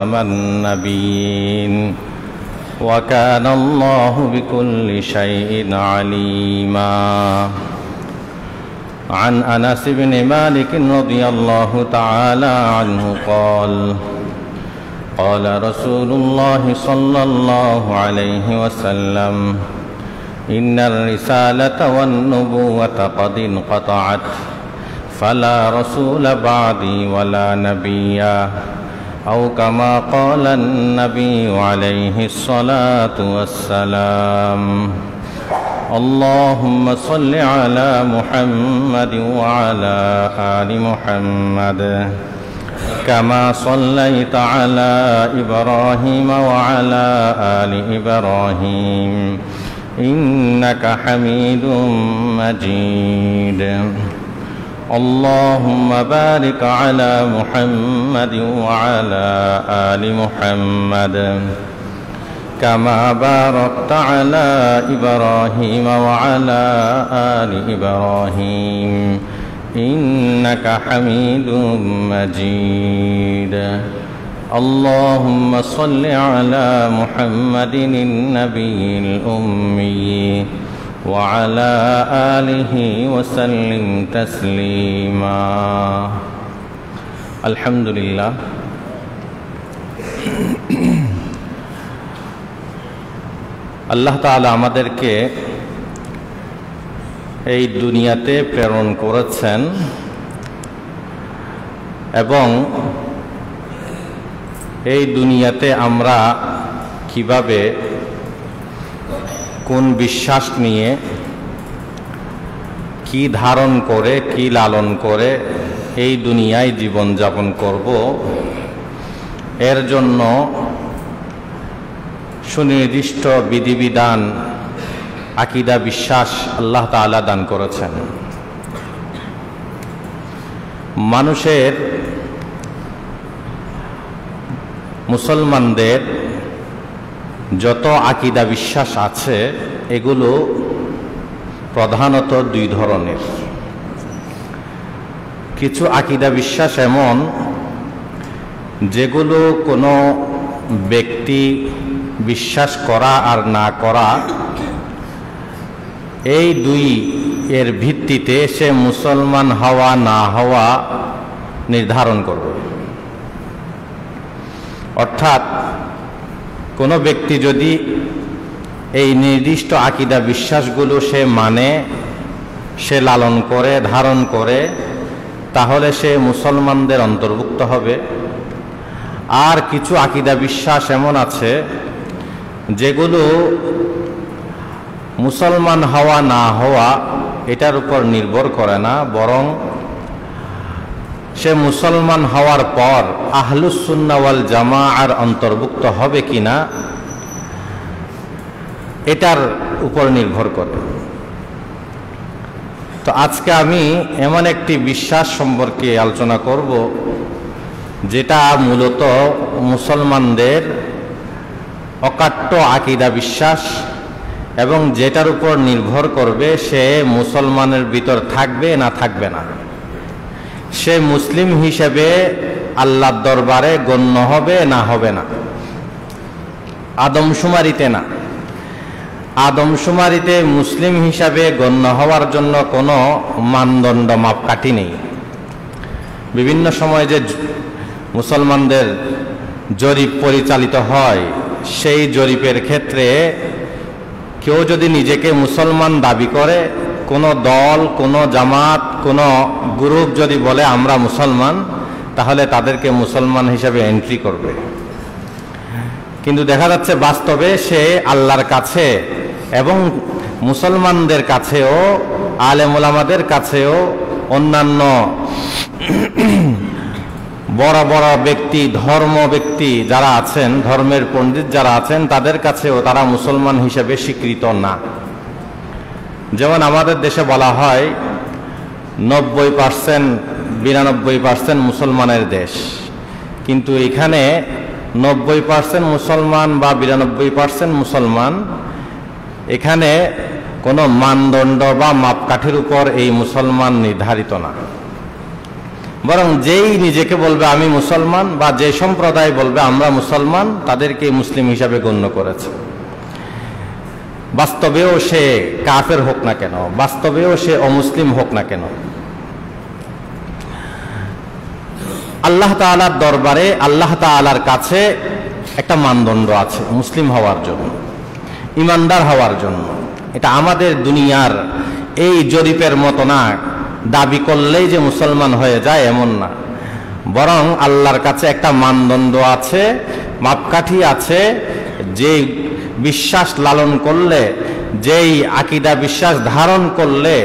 النبيين وكان الله بكل شيء عليما. عن أنس بن مالك رضي الله تعالى عنه قال قال رسول الله صلى الله عليه وسلم إن الرسالة والنبوة قد انقطعت فلا رسول بعدي ولا نبي أو كما قال النبي عليه الصلاة والسلام. اللهم صل على محمد وعلى آل محمد كما صليت على إبراهيم وعلى آل إبراهيم إنك حميد مجيد. اللهم بارك على محمد وعلى آل محمد كما باركت على إبراهيم وعلى آل إبراهيم إنك حميد مجيد. اللهم صل على محمد النبي الأمي وعلى آله وسلم تسليما. الحمد لله. আল্লাহ তাআলা আমাদেরকে এই দুনিয়াতে প্রেরণ করেছেন এবং এই দুনিয়াতে আমরা কিভাবে কোন বিশ্বাস নিয়ে কি ধারণ করে কি লালন করে এই দুনিয়ায় জীবন যাপন করব, এর জন্য সুনির্দিষ্ট বিধিবিধান আকীদা বিশ্বাস আল্লাহ তাআলা দান করেছেন। মানুষের মুসলমানদের যত আকীদা বিশ্বাস আছে এগুলো প্রধানত দুই ধরনের। কিছু আকীদা বিশ্বাস এমন যেগুলো কোনো ব্যক্তি বিশ্বাস করা আর না করা এই দুই এর ভিত্তিতে সে মুসলমান হওয়া না হওয়া নির্ধারণ করবে। অর্থাৎ কোনো ব্যক্তি যদি এই নির্দিষ্ট আকীদা বিশ্বাসগুলো সে মানে, সে লালন করে, ধারণ করে, তাহলে সে মুসলমানদের অন্তর্ভুক্ত হবে। আর কিছু আকীদা বিশ্বাস এমন আছে যেগুলো মুসলমান হওয়া না হওয়া এটার উপর নির্ভর করে না, বরং সে মুসলমান হওয়ার পর আহলুস সুন্নাহ ওয়াল জামাআর অন্তর্ভুক্ত হবে কিনা এটার উপর নির্ভর করে। তো আজকে আমি এমন একটি বিশ্বাস সম্পর্কে আলোচনা করব যেটা মূলত মুসলমানদের অকাট্য আকীদা বিশ্বাস এবং যেটার উপর নির্ভর করবে সে মুসলমানের ভিতর থাকবে না থাকবে না, সে মুসলিম হিসেবে আল্লাহর দরবারে গণ্য হবে না হবে না। আদমশুমারিতে না, আদমশুমারিতে মুসলিম হিসাবে গণ্য হওয়ার জন্য কোনো মানদণ্ড মাপকাঠি নেই। বিভিন্ন সময় যে মুসলমানদের জরিপ পরিচালিত হয়, সেই জরিপের ক্ষেত্রে কেউ যদি নিজেকে মুসলমান দাবি করে, কোনো দল, কোনো জামাত, কোনো গ্রুপ যদি বলে আমরা মুসলমান, তাহলে তাদেরকে মুসলমান হিসাবে এন্ট্রি করবে। কিন্তু দেখা যাচ্ছে বাস্তবে সে আল্লাহর কাছে এবং মুসলমানদের কাছেও, আলেম ওলামাদের কাছেও, অন্যান্য বড় বড় ব্যক্তি, ধর্ম ব্যক্তি যারা আছেন, ধর্মের পণ্ডিত যারা আছেন, তাদের কাছেও তারা মুসলমান হিসেবে স্বীকৃত না। যেমন আমাদের দেশে বলা হয় 90% 92% মুসলমানের দেশ, কিন্তু এখানে 90% মুসলমান বা 92% মুসলমান, এখানে কোনো মানদণ্ড বা মাপকাঠির উপর এই মুসলমান নির্ধারিত না। বরং যেই নিজেকে বলবে আমি মুসলমান, বা যে সম্প্রদায় বলবে আমরা মুসলমান, তাদেরকে মুসলিম হিসাবে গণ্য করেছে। বাস্তবেও সে কাফের হোক না কেন, বাস্তবেও সে অমুসলিম হোক না কেন। আল্লাহ তাআলার দরবারে, আল্লাহ তাআলার কাছে একটা মানদণ্ড আছে মুসলিম হওয়ার জন্য, ইমানদার হওয়ার জন্য। এটা আমাদের দুনিয়ার এই জরিপের মতো না, দাবি করলেই যে মুসলমান হয়ে যায় এমন না, বরং আল্লাহর কাছে একটা মানদণ্ড আছে, মাপকাঠি আছে। যেই বিশ্বাস লালন করলে, যেই আকীদা বিশ্বাস ধারণ করলে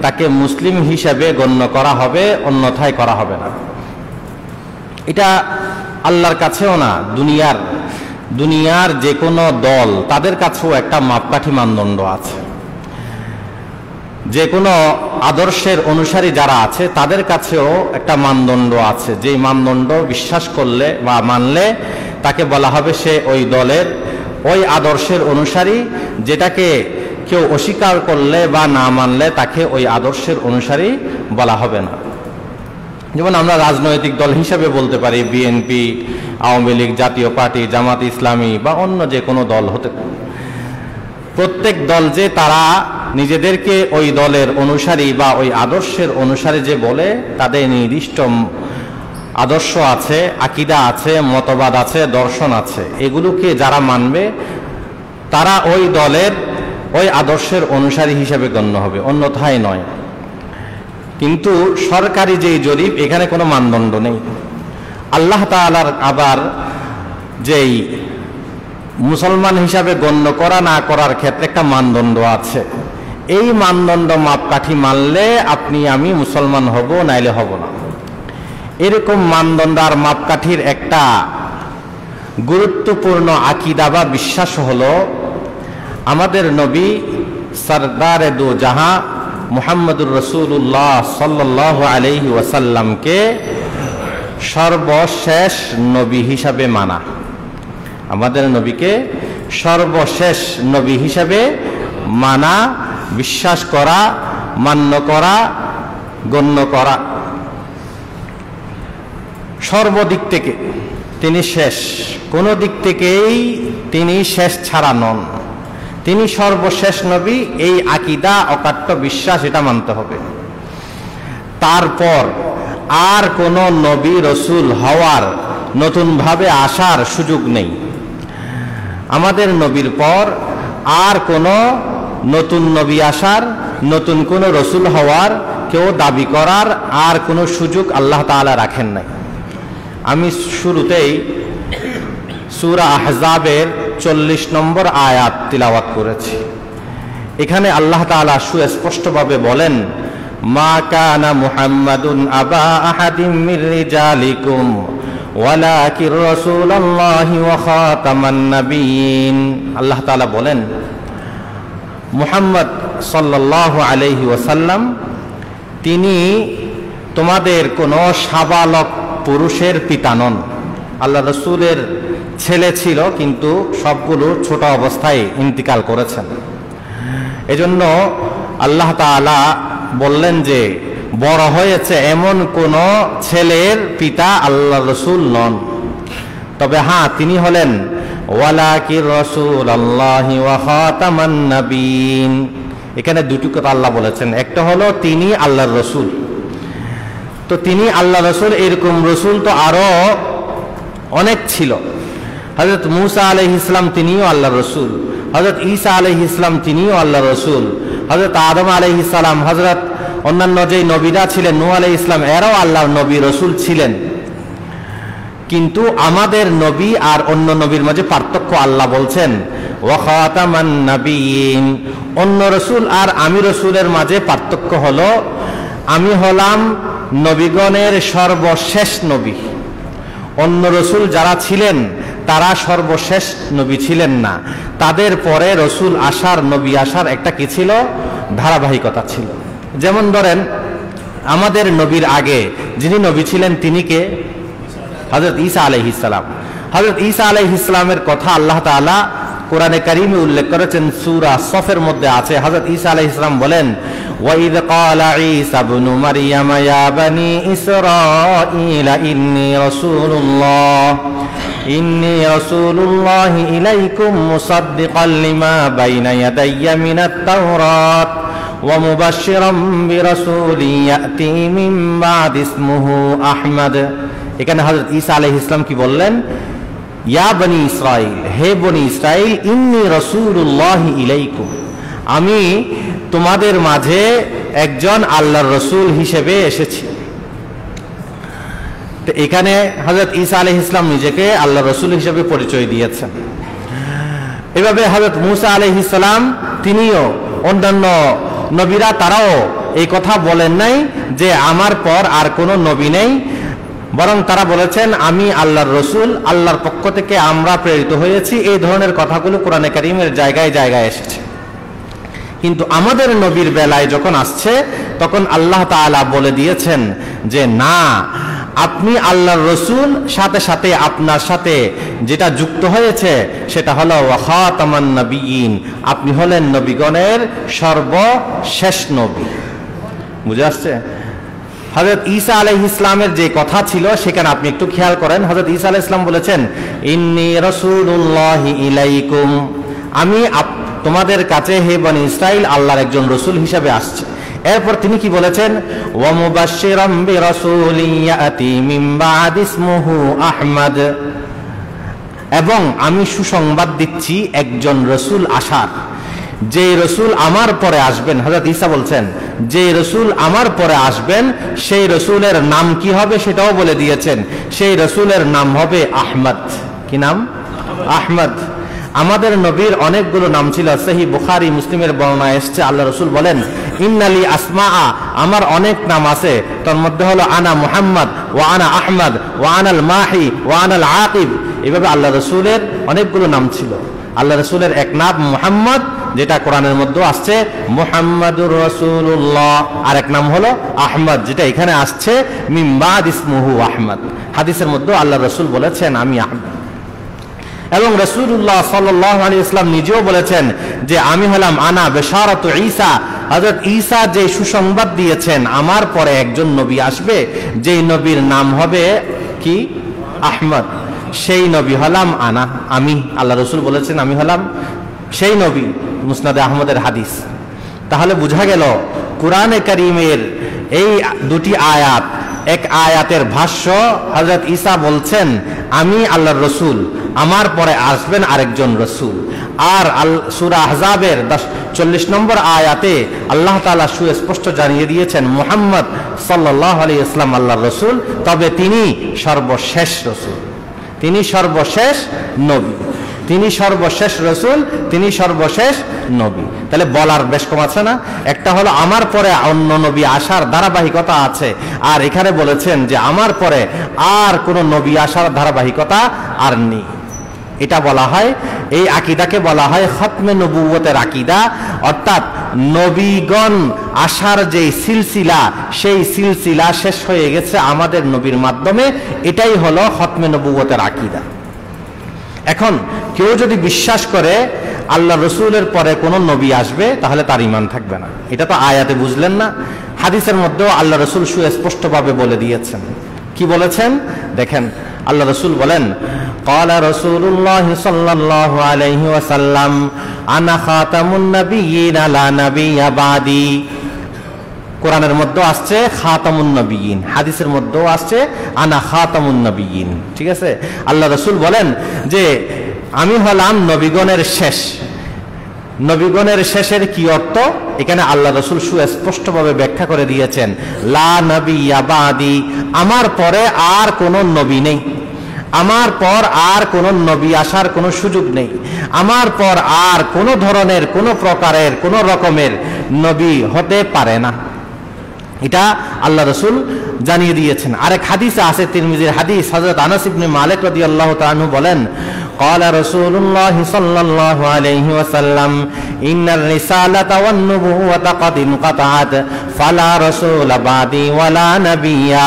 তাকে মুসলিম হিসেবে গণ্য করা হবে, অন্যথায় করা হবে না। এটা আল্লাহর কাছেও না, দুনিয়ার যে কোনো দল তাদের কাছেও একটা মাপকাঠি মানদণ্ড আছে। যে কোনো আদর্শের অনুসারী যারা আছে তাদের কাছেও একটা মানদণ্ড আছে, যেই মানদণ্ড বিশ্বাস করলে বা মানলে তাকে বলা হবে সে ওই দলের, ওই আদর্শের অনুসারী। যেটাকে কেউ অস্বীকার করলে বা না মানলে তাকে ওই আদর্শের অনুসারী বলা হবে না। যেমন আমরা রাজনৈতিক দল হিসাবে বলতে পারি বিএনপি, আওয়ামী লীগ, জাতীয় পার্টি, জামাত ইসলামী বা অন্য যে কোনো দল হতে পারে। প্রত্যেক দল যে তারা নিজেদেরকে ওই দলের অনুসারী বা ওই আদর্শের অনুসারী যে বলে, তাদের নির্দিষ্ট আদর্শ আছে, আকীদা আছে, মতবাদ আছে, দর্শন আছে। এগুলোকে যারা মানবে তারা ওই দলের, ওই আদর্শের অনুসারী হিসেবে গণ্য হবে, অন্যথায় নয়। কিন্তু সরকারি যেই জরিপ, এখানে কোনো মানদণ্ড নেই। আল্লাহ তাআলার আবার যেই মুসলমান হিসাবে গণ্য করা না করার ক্ষেত্রে একটা মানদণ্ড আছে। এই মানদণ্ড মাপকাঠি মানলে আপনি আমি মুসলমান হব, নাইলে হব না। এরকম মানদণ্ড আর মাপকাঠির একটা গুরুত্বপূর্ণ আকীদা বা বিশ্বাস হলো আমাদের নবী সরদারে দু জাহাঁ মুহাম্মদুর রাসূলুল্লাহ সাল্লাল্লাহু আলাইহি ওয়াসাল্লামকে সর্বশেষ নবী হিসাবে মানা। আমাদের নবীকে সর্বশেষ নবী হিসাবে মানা, বিশ্বাস করা, মান্য করা, গণ্য করা। সর্বদিক থেকে তিনি শেষ, কোনো দিক থেকেই তিনি শেষ ছাড়া নন। তিনি সর্বশেষ নবী, এই আকীদা, অকাট্য বিশ্বাস, এটা মানতে হবে। তারপর আর কোনো নবী রসুল হওয়ার, নতুনভাবে আসার সুযোগ নেই। আমাদের নবীর পর আর কোনো নতুন নবী আসার, নতুন কোনো রসুল হওয়ার, কেউ দাবি করার আর কোনো সুযোগ আল্লাহ তাআলা রাখেন নাই। আমি শুরুতেই সূরা আহজাবের 40 নম্বর আয়াত তিলাওয়াত করেছি। এখানে আল্লাহ তাআলা সুস্পষ্টভাবে বলেন, মা কানা মুহাম্মাদুন আবা আহাদিম মির রিজালিকুম ওয়ালাকির রাসূলুল্লাহি ওয়া খাতামান নাবিয়্যিন। আল্লাহ তাআলা বলেন, মুহাম্মদ সাল্লাল্লাহু আলাইহি ওয়াসাল্লাম তিনি তোমাদের কোনো সাবালক পুরুষের পিতা নন। আল্লাহ রসুলের ছেলে ছিল, কিন্তু সবগুলো ছোট অবস্থায় ইন্তিকাল করেছেন। এজন্য আল্লাহ তাআলা বললেন যে বড় হয়েছে এমন কোন ছেলের পিতা আল্লাহ রসুল নন। তবে হ্যাঁ, তিনি হলেন ওয়ালাকির রাসূলুল্লাহি ওয়া খাতামান নাবিয়্যিন। এখানে দুটি কথা আল্লাহ বলেছেন, একটা হলো তিনি আল্লাহর রসুল। তো তিনি আল্লাহ রসুল, এরকম রসুল তো আরো অনেক ছিল। হযরত মূসা আলাইহিস সালাম তিনিও আল্লাহর রসুল, হযরত ঈসা আলাইহিস সালাম তিনিও আল্লাহর রসুল, হযরত আদম আলাইহিস সালাম, হযরত অন্যান্য যে নবীরা ছিলেন, নূহ আলাইহিস সালাম, এরাও আল্লাহর নবী রসুল ছিলেন। কিন্তু আমাদের নবী আর অন্য নবীর মাঝে পার্থক্য আল্লাহ বলছেন, ওয়া খাতামান নাবিয়্যিন। অন্য রসুল আর আমি রসুলের মাঝে পার্থক্য হলো, আমি হলাম নবীগণের সর্বশেষ নবী। অন্য রসুল যারা ছিলেন তারা সর্বশেষ নবী ছিলেন না, তাদের পরে রসুল আসার, নবী আসার একটা কি ছিল, ধারাবাহিকতা ছিল। যেমন ধরেন, আমাদের নবীর আগে যিনি নবী ছিলেন তিনি কে? হযরত ঈসা আলাইহিস সালাম। হযরত ঈসা আলাইহিস সালামের কথা আল্লাহ তাআলা কোরআনে কারীমে উল্লেখ করেছেন, সূরা সফের মধ্যে আছে। হযরত ঈসা আলাইহিস সালাম বলেন, وإذ قال عيسى ابن مريم يا بني إسرائيل إني رسول الله إليكم مصدقا لما بين يدي من التوراة ومبشرا برسول يأتي من بعد اسمه أحمد. এখানে হযরত ঈসা আলাইহিস সালাম কি বললেন? ইয়া বনি ইসরাইল, হে বনি ইসরাইল, ইন্নী রাসূলুল্লাহি ইলাইকুম, আমি তোমাদের মাঝে একজন আল্লাহর রাসূল হিসেবে এসেছি। তো এখানে হযরত ঈসা আলাইহিস সালাম নিজেকে আল্লাহর রাসূল হিসেবে পরিচয় দিয়েছেন। এভাবে হযরত মূসা আলাইহিস সালাম তিনিও, অন্যান্য নবীরা তারাও এই কথা বলেন নাই যে আমার পর আর কোনো নবী নেই, বরং তারা বলেছেন আমি আল্লাহর রাসূল, আল্লাহর পক্ষ থেকে আমরা প্রেরিত হয়েছি। এই ধরনের কথাগুলো কোরআনে কারীমের জায়গায় জায়গায় এসেছে। কিন্তু আমাদের নবীর বেলায় যখন আসছে তখন আল্লাহ তাআলা বলে দিয়েছেন যে না, আপনি আল্লাহর রাসূল, সাথে সাথে আপনার সাথে যেটা যুক্ত হয়েছে সেটা হলো ওয়া খাতামান নবিয়্যিন, আপনি হলেন নবীগণের সর্বশেষ নবী। বুঝে আসছে? হযরত ঈসা আলাইহিস সালামের যে কথা ছিল সেখানে আপনি একটু খেয়াল করেন। হযরত ঈসা আলাইহিস সালাম বলেছেন ইন্নী রাসূলুল্লাহি ইলাইকুম, আমি তোমাদের কাছে হে বনি ইসরাইল আল্লাহর একজন রাসূল হিসেবে আসছে। এরপর তিনি কি বলেছেন? ওয়া মুবাশশিরাম বিরাসূলিন ইয়াতি মিন বা'দি ইসমুহু আহমদ, এবং আমি সুসংবাদ দিচ্ছি একজন রাসূল আসার, যে রাসূল আমার পরে আসবেন। হযরত ঈসা বলছেন যে রাসূল আমার পরে আসবেন সেই রাসূলের নাম কি হবে সেটাও বলে দিয়েছেন। সেই রাসূলের নাম হবে আহমদ। কি নাম? আহমদ। আমাদের নবীর অনেকগুলো নাম ছিল। সহিহ বুখারী মুসলিমের বর্ণনায় এসেছে আল্লাহ রাসূল বলেন ইন্নালি আসমা, আমার অনেক নাম আছে, তার মধ্যে হলো আনা মুহাম্মদ ওয়া আনা আহমদ ওয়া আনাল মাহি ওয়া আনাল আকিব। এভাবে আল্লাহ রাসূলের অনেকগুলো নাম ছিল। আল্লাহ রাসূলের এক নাম মুহাম্মদ, যেটা কোরআনের মধ্যে আসছে মুহাম্মাদুর রাসূলুল্লাহ, আর এক নাম হলো আহমদ, যেটা এখানে আসছে মিন বা'দ ইসমুহু আহমদ। হাদিসের মধ্যে আল্লাহ রাসূল বলেছেন আমি আহমদ। এবং রাসূলুল্লাহ সাল্লাল্লাহু আলাইহি ওয়াসাল্লাম নিজেও বলেছেন যে আমি হলাম আনা বিশারাতু ঈসা। হযরত ঈসা যে সুসংবাদ দিয়েছেন আমার পরে একজন নবী আসবে, যেই নবীর নাম হবে কি? আহমদ। সেই নবী হলাম আনা, আমি। আল্লাহ রাসূল বলেছেন আমি হলাম সেই নবী। মুসনাদে আহমদের হাদিস। তাহলে বোঝা গেল কুরআনে কারীমের এই দুটি আয়াত, এক আয়াতের ভাষ্য হযরত ঈসা বলছেন আমি আল্লাহর রাসূল, আমার পরে আসবেন আরেকজন রাসূল। আর সূরা আহজাবের 40 নম্বর আয়াতে আল্লাহ তাআলা সুস্পষ্ট জানিয়ে দিয়েছেন মুহাম্মদ সাল্লাল্লাহু আলাইহি ওয়াসাল্লাম আল্লাহর রাসূল, তবে তিনি সর্বশেষ রাসূল, তিনি সর্বশেষ নবী, তিনি সর্বশেষ রাসূল, তিনি সর্বশেষ নবী। তাহলে বলার বেশ কম আছে না? একটা হলো আমার পরে অন্য নবী আসার ধারাবাহিকতা আছে, আর এখানে বলেছেন যে আমার পরে আর কোন নবী আসার ধারাবাহিকতা আর নেই। এটা বলা হয়, এই আকীদাকে বলা হয় খতমে নবুয়তের আকীদা, অর্থাৎ নবীগণ আসার যে সিলসিলা, সেই সিলসিলা শেষ হয়ে গেছে আমাদের নবীর মাধ্যমে। এটাই হলো খতমে নবুয়তের আকীদা। এখন কেউ যদি বিশ্বাস করে আল্লাহ রসুলের পরে কোন নবী আসবে, তাহলে তার ঈমান থাকবে না। এটা তো আয়াতে বুঝলেন না, হাদিসের মধ্যেও আল্লাহ রসুল সুস্পষ্টভাবে বলে দিয়েছেন। কি বলেছেন দেখেন, আল্লাহ রসুল বলেন ক্বালা রাসূলুল্লাহ সাল্লাল্লাহু আলাইহি ওয়াসাল্লাম আনা খাতামুন নাবিয়্যিন লা নাবিয়্যা বাদি। কোরআনের মধ্যে আসছে খাতামুন নবিয়্যিন, হাদিসের মধ্যেও আসছে আনা খাতামুন নবিয়্যিন। ঠিক আছে? আল্লাহ রাসূল বলেন যে আমি হলাম নবীগণের শেষ। নবীগণের শেষের কি অর্থ এখানে আল্লাহ রাসূল সুস্পষ্টভাবে ব্যাখ্যা করে দিয়েছেন, লা নাবিয়্যা বাদি, আমার পরে আর কোনো নবী নেই, আমার পর আর কোন নবী আসার কোনো সুযোগ নেই, আমার পর আর কোন ধরনের, কোন প্রকারের, কোন রকমের নবী হতে পারে না। এটা আল্লাহ রাসূল জানিয়ে দিয়েছেন। আরেক হাদিসে আছে, তিরমিজির হাদিস, হযরত আনাস ইবনে মালিক রাদিয়াল্লাহু তাআলা আনহু বলেন ক্বালা রাসূলুল্লাহ সাল্লাল্লাহু আলাইহি ওয়াসাল্লাম ইন্নার রিসালাতা ওয়ান নুবুওয়াতা ক্বাদ ইনকাতাআত ফালা রাসূলা বাদি ওয়ালা নাবিয়্যা।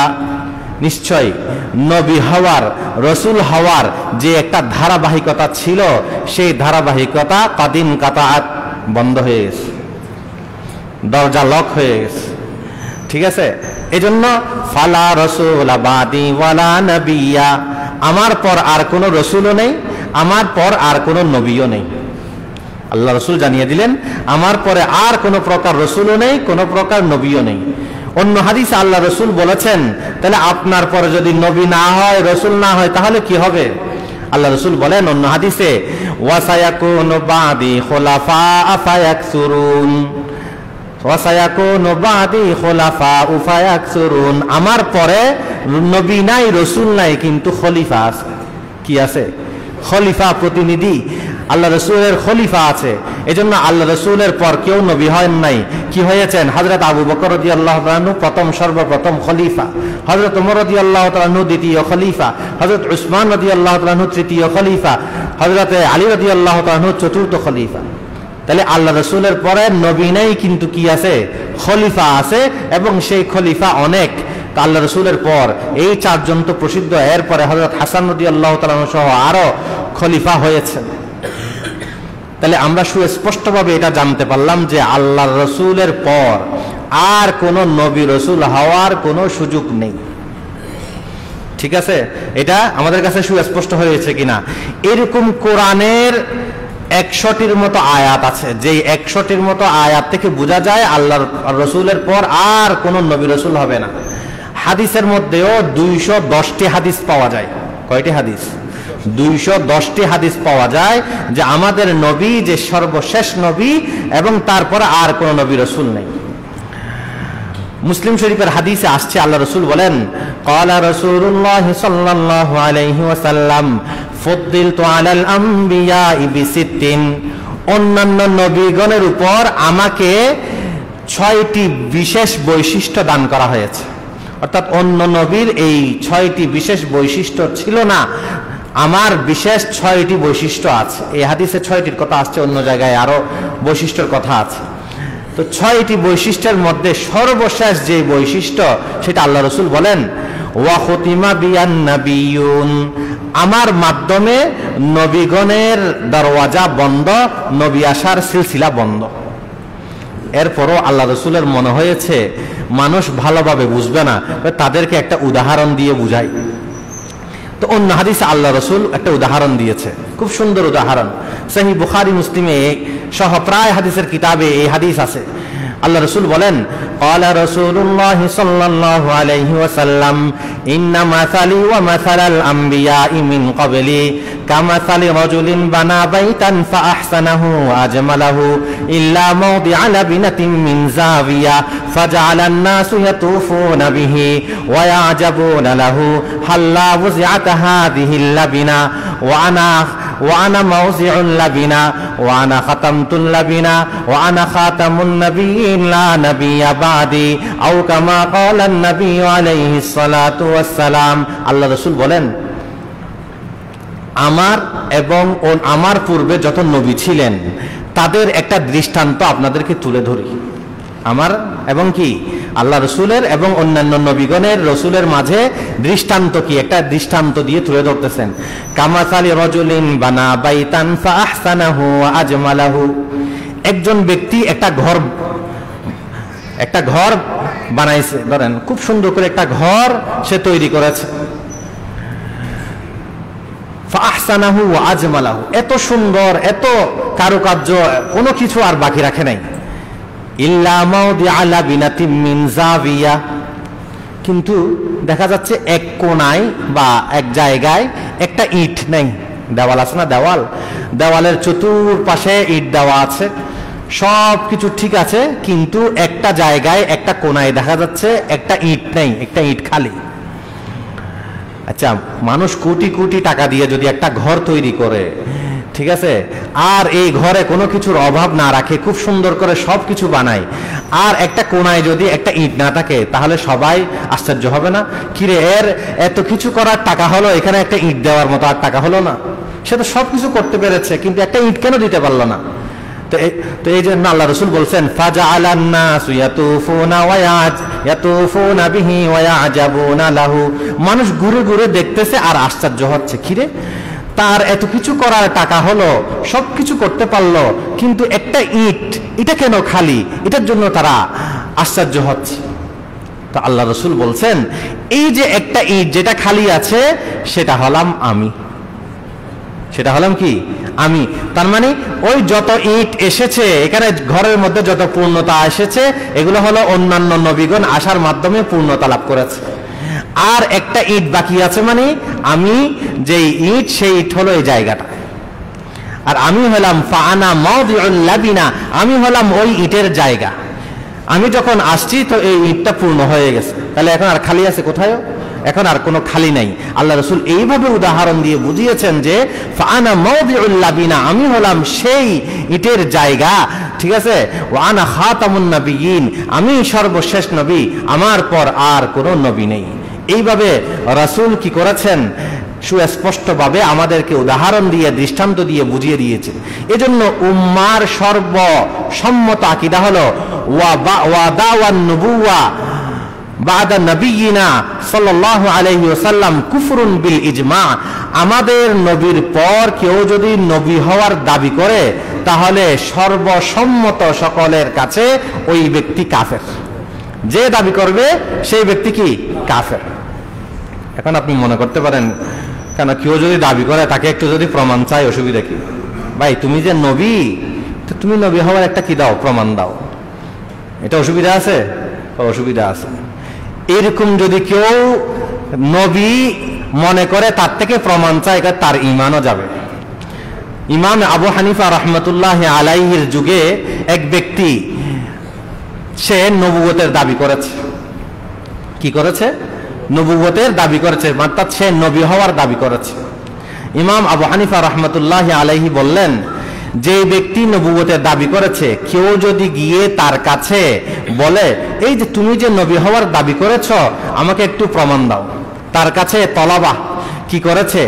নিশ্চয় নবী হওয়ার, রসুল হওয়ার যে একটা ধারাবাহিকতা ছিল, সেই ধারাবাহিকতা ক্বাদ ইনকাতাআত, বন্ধ হয়ে গেছে। দরজা লক হয়ে গেছে। ঠিক আছে, এজন্য ফালা রাসূল বাদি ওয়ালা নবিয়্যা, আমার পর আর কোনো রসুলও নেই, আমার পর আর কোনো নবীও নেই। আল্লাহ রসুল জানিয়ে দিলেন আমার পরে আর কোনো প্রকার রসুলও নেই, কোনো প্রকার নবীও নেই। অন্য হাদিসে আল্লাহ রসুল বলেছেন তাহলে আপনার পরে যদি নবী না হয়, রসুল না হয়, তাহলে কি হবে? আল্লাহ রসুল বলেন অন্য হাদিসে ওয়াসায়াকুনু বাদি খুলাফা ফায়াকসুরুন, ওয়াসায়াকুনু বাদি খুলাফা ফায়াকসুরুন, আমার পরে নবী নাই, রসুল নাই, কিন্তু খলিফা আছে। কি আছে? খলিফা, প্রতিনিধি। আল্লাহ রসুলের খলিফা আছে। এজন্য আল্লাহ রসুলের পর কেউ নবী হন নাই। কি হয়েছেন? হযরত আবু বকর রাদিয়াল্লাহু তাআলা আনহু প্রথম সর্বপ্রথম খলিফা, হযরত ওমর রাদিয়াল্লাহু তাআলা আনহু দ্বিতীয় খলিফা, হযরত উসমান রাদিয়াল্লাহু তাআলা আনহু তৃতীয় খলিফা, হযরত আলী রাদিয়াল্লাহু তাআলা আনহু চতুর্থ খলিফা। তাহলে আল্লাহ রসুলের পরে নবী নেই, কিন্তু কি আছে? খলিফা আছে, এবং সেই খলিফা অনেক। আল্লাহ রসুলের পর এই চারজন তো প্রসিদ্ধ, এরপরে হযরত হাসান রাদিয়াল্লাহু তাআলা আনহু সহ আরো খলিফা হয়েছেন। তাহলে আমরা সুস্পষ্টভাবে এটা জানতে পারলাম যে আল্লাহর রসুলের পর আর কোনো নবী রসুল হওয়ার কোনো সুযোগ নেই। ঠিক আছে, এটা আমাদের কাছে সুস্পষ্ট হয়েছে কিনা? এরকম কোরআনের 100টির মতো আয়াত আছে, যে 100টির মতো আয়াত থেকে বোঝা যায় আল্লাহর রসুলের পর আর কোনো নবী রসুল হবে না। হাদিসের মধ্যেও 210টি হাদিস পাওয়া যায়। কয়টি হাদিস? 210টি হাদিস পাওয়া যায় যে আমাদের নবী যে সর্বশেষ নবী, এবং তারপরে আর কোন নবী রসুল নেই। মুসলিম শরীফের হাদিসে আসছে আল্লাহ রসুল বলেন ক্বালা রাসূলুল্লাহ সাল্লাল্লাহু আলাইহি ওয়াসাল্লাম ফুদ্দিলতু আলাল আমবিয়াই বিসিত্তিন, অন্যান্য নবীগণের উপর আমাকে 6টি বিশেষ বৈশিষ্ট্য দান করা হয়েছে। অর্থাৎ অন্য নবীর এই 6টি বিশেষ বৈশিষ্ট্য ছিল না, আমার বিশেষ 6টি বৈশিষ্ট্য আছে। এই হাদিসে 6টির কথা আসছে, অন্য জায়গায় আরো বৈশিষ্ট্যের কথা আছে। তো 6টি বৈশিষ্ট্যের মধ্যে সর্বশেষ যে বৈশিষ্ট্য, সেটা আল্লাহ রসুল বলেন ওয়া খুতিমা বিয়ান নাবিয়ুন, আমার মাধ্যমে নবীগণের দরওয়াজা বন্ধ, নবী আসার সিলসিলা বন্ধ। এরপরও আল্লাহ রসুলের মনে হয়েছে মানুষ ভালোভাবে বুঝবে না, তাদেরকে একটা উদাহরণ দিয়ে বুঝাই। তো অন্য হাদিসে আল্লাহ রসুল একটা উদাহরণ দিয়েছে, খুব সুন্দর উদাহরণ। সহিহ বুখারী মুসলিমে সহ প্রায় হাদিসের কিতাবে এই হাদিস আছে। আল্লাহ রসুল বলেন ক্বালা রাসূলুল্লাহ সাল্লাল্লাহু আলাইহি ওয়াসাল্লাম ইন্না মাসালি ওয়া মাসালাল আমবিয়াই মিন ক্বাবলি কামাসালি রাজুলিন বানা বাইতান ফাআহসানাহু ওয়া আজমালাহু ইল্লা মাওদিআ লাবিনাতিন মিন যাবিয়া ফাজআলান নাসু ইয়াতুফুনা বিহি ওয়া ইয়াজাবুনা লাহু হাল্লা ওয়াজিআত হাযিহিল লাবিনা ওয়া আনা মাওজিউল লাবিনা ওয়া আনা খাতামতুল লাবিনা ওয়া আনা খাতামুন নাবিয়্যিন লা নাবিয়্যা বাদি আও কামা ক্বালান নাবিয়্যু আলাইহিস সালাতু ওয়াস সালাম। আল্লাহ রাসূল বলেন আমার এবং আমার পূর্বে যত নবী ছিলেন তাদের একটা দৃষ্টান্ত আপনাদেরকে তুলে ধরি। আমার এবং কি আল্লাহ রসুলের এবং অন্যান্য নবীগণের রসুলের মাঝে দৃষ্টান্ত কি, একটা দৃষ্টান্ত দিয়ে তুলে ধরতেছেন। কামাসালি রাজুলিন বানা বাইতান ফাআহসানাহু ওয়া আজমালাহু, একজন ব্যক্তি একটা ঘর বানাইছে, ধরেন খুব সুন্দর করে একটা ঘর সে তৈরি করেছে। ফাআহসানাহু ওয়া আজমালাহু, এত সুন্দর, এত কারুকার্য, কোনো কিছু আর বাকি রাখে নাই। ইল্লা মাওদিআ লাবিনাতিন মিন যাবিয়া, কিন্তু দেখা যাচ্ছে এক কোণায় বা এক জায়গায় একটা ইট নেই। দেওয়াল আছে না, দেওয়ালের চতুর্পাশে ইট দেওয়া আছে, সব কিছু ঠিক আছে, কিন্তু একটা জায়গায় একটা কোণায় দেখা যাচ্ছে একটা ইট নেই, একটা ইট খালি। আচ্ছা, মানুষ কোটি কোটি টাকা দিয়ে যদি একটা ঘর তৈরি করে, ঠিক আছে, আর এই ঘরে কোনো কিছুর অভাব না রাখে, খুব সুন্দর করে সব কিছু বানায়, আর একটা কোণায় যদি একটা ইট না থাকে, তাহলে সবাই আশ্চর্য হবে না? কিরে, এর এত কিছু করার টাকা হলো, এখানে একটা ইট দেওয়ার মতো আর টাকা হলো না? সে তো সব কিছু করতে পেরেছে, কিন্তু একটা ইট কেন দিতে পারলো না? তো এই জন্য আল্লাহ রসুল বলছেন ফাজআলান নাসু ইয়াতুফুনা বিহি ওয়া ইয়াজাবুনা লাহু, মানুষ ঘুরে ঘুরে দেখতেছে আর আশ্চর্য হচ্ছে। কিরে, তার এত কিছু করার টাকা হলো, সবকিছু করতে পারলো, কিন্তু একটা ইট, এটা কেন খালি? এটার জন্য তারা আশ্চর্য হচ্ছে। তো আল্লাহ রসুল বলছেন, এই যে একটা ইট যেটা খালি আছে, সেটা হলাম আমি। সেটা হলাম কি? আমি। তার মানে ওই যত ইট এসেছে এখানে, ঘরের মধ্যে যত পূর্ণতা এসেছে, এগুলো হলো অন্যান্য নবীগণ আসার মাধ্যমে পূর্ণতা লাভ করেছে। আর একটা ইট বাকি আছে, মানে আমি যেই ইট, সেই ইট হলো এই জায়গাটা। আর আমি হলাম ফাআনা মাওদিউল লাবিনা, আমি হলাম ওই ইটের জায়গা। আমি যখন আসছি তো এই ইটটা পূর্ণ হয়ে গেছে, তাহলে এখন আর খালি আছে কোথায়? এখন আর কোনো খালি নাই। আল্লাহ রসুল এইভাবে উদাহরণ দিয়ে বুঝিয়েছেন যে ফাআনা মাওদিউল লাবিনা, আমি হলাম সেই ইটের জায়গা, ঠিক আছে? ওয়া আনা খাতামুন নবিয়্যিন, আমি সর্বশেষ নবী, আমার পর আর কোনো নবী নেই। এইভাবে রাসূল কি করেছেন? সুস্পষ্টভাবে আমাদেরকে উদাহরণ দিয়ে, দৃষ্টান্ত দিয়ে বুঝিয়ে দিয়েছেন। এজন্য উম্মার সর্বসম্মত আকীদা হলো ওয়া দাওয়ান নবুওয়া বাদা নবিয়িনা সাল্লাল্লাহু আলাইহি ওয়াসাল্লাম কুফরুন বিল ইজমা। আমাদের নবীর পর কেউ যদি নবী হওয়ার দাবি করে, তাহলে সর্বসম্মত সকলের কাছে ওই ব্যক্তি কাফের। যে দাবি করবে সেই ব্যক্তি কি? কাফের। এখন আপনি মনে করতে পারেন, কেন কেউ যদি দাবি করে তাকে একটু যদি প্রমাণ চাই, অসুবিধা কি? ভাই তুমি যে নবী, তো তুমি নবী হওয়ার একটা কি দাও, প্রমাণ দাও। এটা অসুবিধা আছে? অসুবিধা আছে। এরকম যদি কেউ নবী মনে করে, তার থেকে প্রমাণ চায়, তার ঈমানও যাবে। ইমাম আবু হানিফা রাহমাতুল্লাহ আলাইহির যুগে এক ব্যক্তি, সে নবুয়তের দাবি করেছে। কি করেছে? নবুয়তের দাবি করেছে, অর্থাৎ সে নবী হওয়ার দাবি করেছে। ইমাম আবু হানিফা রাহমাতুল্লাহ আলাইহি বললেন, যে ব্যক্তি নবুয়তের দাবি করেছে, কেউ যদি গিয়ে তার কাছে বলে, এই যে তুমি যে নবী হওয়ার দাবি করেছ, আমাকে একটু প্রমাণ দাও, তার কাছে তলবা কি করেছে?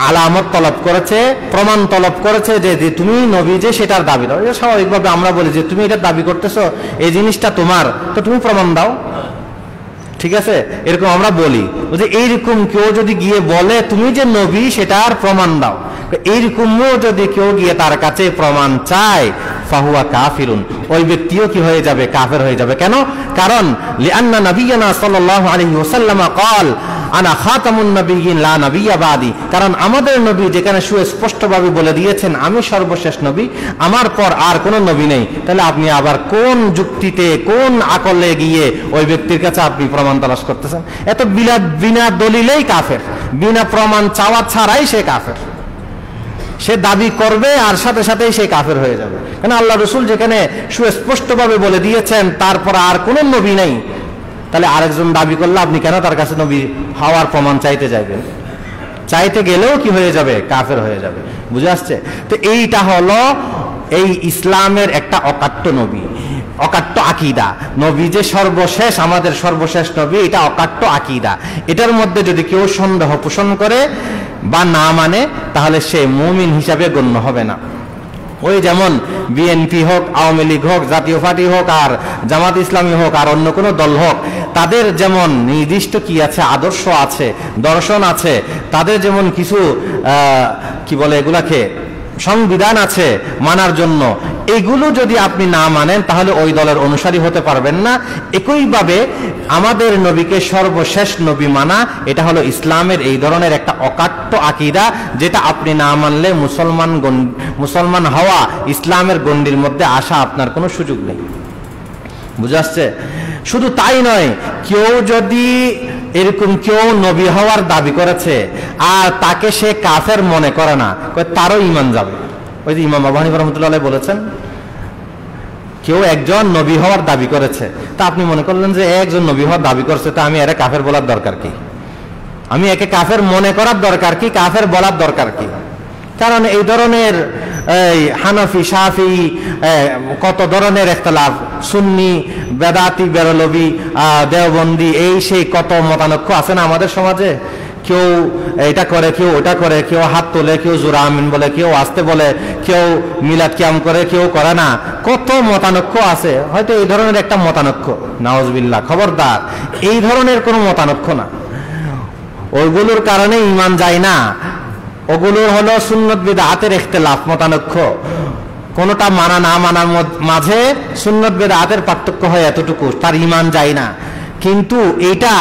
আলামত তলব করেছে, প্রমাণ তলব করেছে যে তুমি নবী যে সেটার দাবি দাও। স্বাভাবিকভাবে আমরা বলি যে তুমি এটা দাবি করতেছো, এই জিনিসটা তোমার, তো তুমি প্রমাণ দাও, ঠিক আছে? এরকম আমরা বলি যে এইরকম কেউ যদি গিয়ে বলে তুমি যে নবী সেটার প্রমাণ দাও, এইরকমও যদি কেউ গিয়ে তার কাছে প্রমাণ চায়, ফাহুয়া কাফিরুন, ওই ব্যক্তিও কি হয়ে যাবে? কাফের হয়ে যাবে। কেন? কারণ লিআন্না নবিয়্যানা সাল্লাল্লাহু আলাইহি ওয়াসাল্লাম قال আনা খাতামুন নবিয়্যিন লা নবিয়্যা বাদি। কারণ আমাদের নবী যেখানে সুস্পষ্টভাবে বলে দিয়েছেন আমি সর্বশেষ নবী, আমার পর আর কোনো নবী নেই, তাহলে আপনি আবার কোন যুক্তিতে, কোন আকলে গিয়ে ওই ব্যক্তির কাছে আপনি প্রমাণ তালাশ করতেছেন? এত বিনা দলিলেই কাফের, বিনা প্রমাণ চাওয়া ছাড়াই সে কাফের। সে দাবি করবে আর সাথে সাথেই সে কাফের হয়ে যাবে। কেন? আল্লাহ রসুল যেখানে সুস্পষ্টভাবে বলে দিয়েছেন তারপর আর কোনো নবী নেই, তাহলে আরেকজন দাবি করলে আপনি কেন তার কাছে নবী হওয়ার প্রমাণ চাইতে যাবেন? চাইতে গেলেও কি হয়ে যাবে? কাফের হয়ে যাবে। বুঝে আসছে? তো এইটা হলো এই ইসলামের একটা অকাট্য নবী, অকাট্য আকীদা। নবী যে সর্বশেষ, আমাদের সর্বশেষ নবী, এটা অকাট্য আকীদা। এটার মধ্যে যদি কেউ সন্দেহ পোষণ করে বা না মানে, তাহলে সে মুমিন হিসাবে গণ্য হবে না। ওই যেমন বিএনপি হোক, আওয়ামী লীগ হোক, জাতীয় পার্টি হোক, আর জামাত ইসলামী হোক, আর অন্য কোনো দল হোক, তাদের যেমন নির্দিষ্ট কি আছে, আদর্শ আছে, দর্শন আছে, তাদের যেমন কিছু কি বলে এগুলাকে, সংবিধান আছে মানার জন্য, এগুলো যদি আপনি না মানেন তাহলে ওই দলের অনুসারী হতে পারবেন না। একইভাবে আমাদের নবীকে সর্বশেষ নবী মানা, এটা হলো ইসলামের এই ধরনের একটা অকাট্য আকীদা, যেটা আপনি না মানলে মুসলমান হওয়া, ইসলামের গণ্ডির মধ্যে আসা আপনার কোনো সুযোগ নেই। বুঝে আসছে? শুধু তাই নয়, কেউ যদি এরকম কেউ নবী হওয়ার দাবি করেছে আর তাকে সে কাফের মনে করে না, তারও ঈমান যাবে। ওই যে ইমাম আবু হানিফা রাহমাতুল্লাহ আলাইহি বলেছেন, কেউ একজন নবী হওয়ার দাবি করেছে, তা আপনি মনে করলেন যে একজন নবী হওয়ার দাবি করছে, তা আমি এর কাফের বলার দরকার কি? আমি একে কাফের মনে করার দরকার কি? কাফের বলার দরকার কি? কারণ এই ধরনের হানাফি, শাফি, কত ধরনের ইখতিলাফ, সুন্নি, বেদাতি, বেরলভি, দেওবন্দি, এই সেই কত মতানক্য আছে না আমাদের সমাজে। কেউ এটা করে, কেউ ওটা করে, কেউ হাত তোলে, কেউ জোরা আমিন বলে, কেউ আসতে বলে, কেউ মিলাদ কিয়াম করে, কেউ করে না, কত মতানক্য আছে। হয়তো এই ধরনের একটা মতানক্য, নাউজুবিল্লাহ, খবরদার, এই ধরনের কোনো মতানক্য না। ওইগুলোর কারণে ঈমান যায় না। ওগুলো হলো সুন্নত বিদআতের ইখতিলাফ, মতানৈক্য। কোনটা মানা না মানার মাঝে সুন্নত বিদআতের পার্থক্য হয় এতটুকু, তার ঈমান যায় না। কিন্তু এটা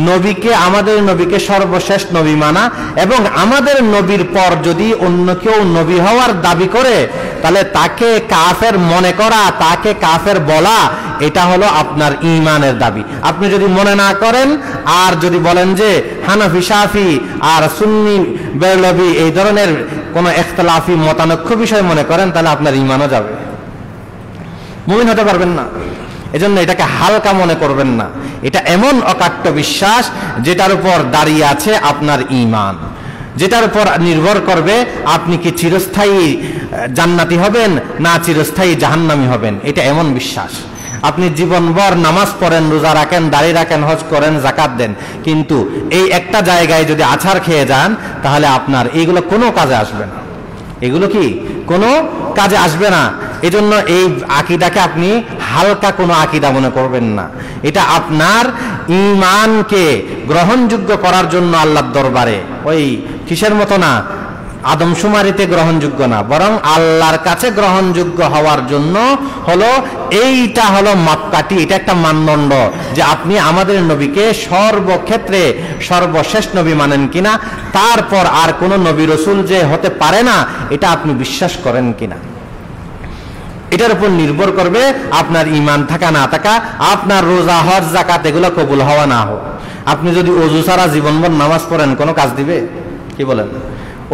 নবীকে, আমাদের নবীকে সর্বশেষ নবী মানা, এবং আমাদের নবীর পর যদি অন্য কেউ নবী হওয়ার দাবি করে তাহলে তাকে কাফের মনে করা, তাকে কাফের বলা, এটা হলো আপনার ঈমানের দাবি। আপনি যদি মনে না করেন আর যদি বলেন যে হানাফি, শাফি আর সুন্নি, বেরলভি এই ধরনের কোন ইখতিলাফি মতানৈক্য বিষয় মনে করেন, তাহলে আপনার ঈমানও যাবে, মুমিন হতে পারবেন না। এজন্য এটাকে হালকা মনে করবেন না। এটা এমন অকাট্য বিশ্বাস যেটার উপর দাঁড়িয়ে আছে আপনার ঈমান, যেটার উপর নির্ভর করবে আপনি কি চিরস্থায়ী জান্নাতি হবেন না চিরস্থায়ী জাহান্নামী হবেন। এটা এমন বিশ্বাস। আপনি জীবনভর নামাজ পড়েন, রোজা রাখেন, দাড়ি রাখেন, হজ করেন, যাকাত দেন, কিন্তু এই একটা জায়গায় যদি আছাড় খেয়ে যান তাহলে আপনার এইগুলো কোনো কাজে আসবে না। এগুলো কি কোনো কাজে আসবে না। এজন্য এই আকীদাকে আপনি হালকা কোনো আকীদা মনে করবেন না। এটা আপনার ঈমানকে গ্রহণযোগ্য করার জন্য আল্লাহর দরবারে ওই কিসের মতো না, আদমশুমারিতে গ্রহণযোগ্য না, বরং আল্লাহর কাছে গ্রহণযোগ্য হওয়ার জন্য হলো এইটা হলো মাপকাঠি। এটা একটা মানদণ্ড যে আপনি আমাদের নবীকে সর্বক্ষেত্রে সর্বশেষ নবী মানেন কিনা, তারপর আর কোন নবী রসুল যে হতে পারে না এটা আপনি বিশ্বাস করেন কিনা। এটার উপর নির্ভর করবে আপনার ঈমান থাকা না থাকা, আপনার রোজা, হজ, যাকাত এগুলো কবুল হওয়া না হওয়া। আপনি যদি ওযু ছাড়া জীবনভর নামাজ পড়েন, কোনো কাজ দিবে? কি বলেন?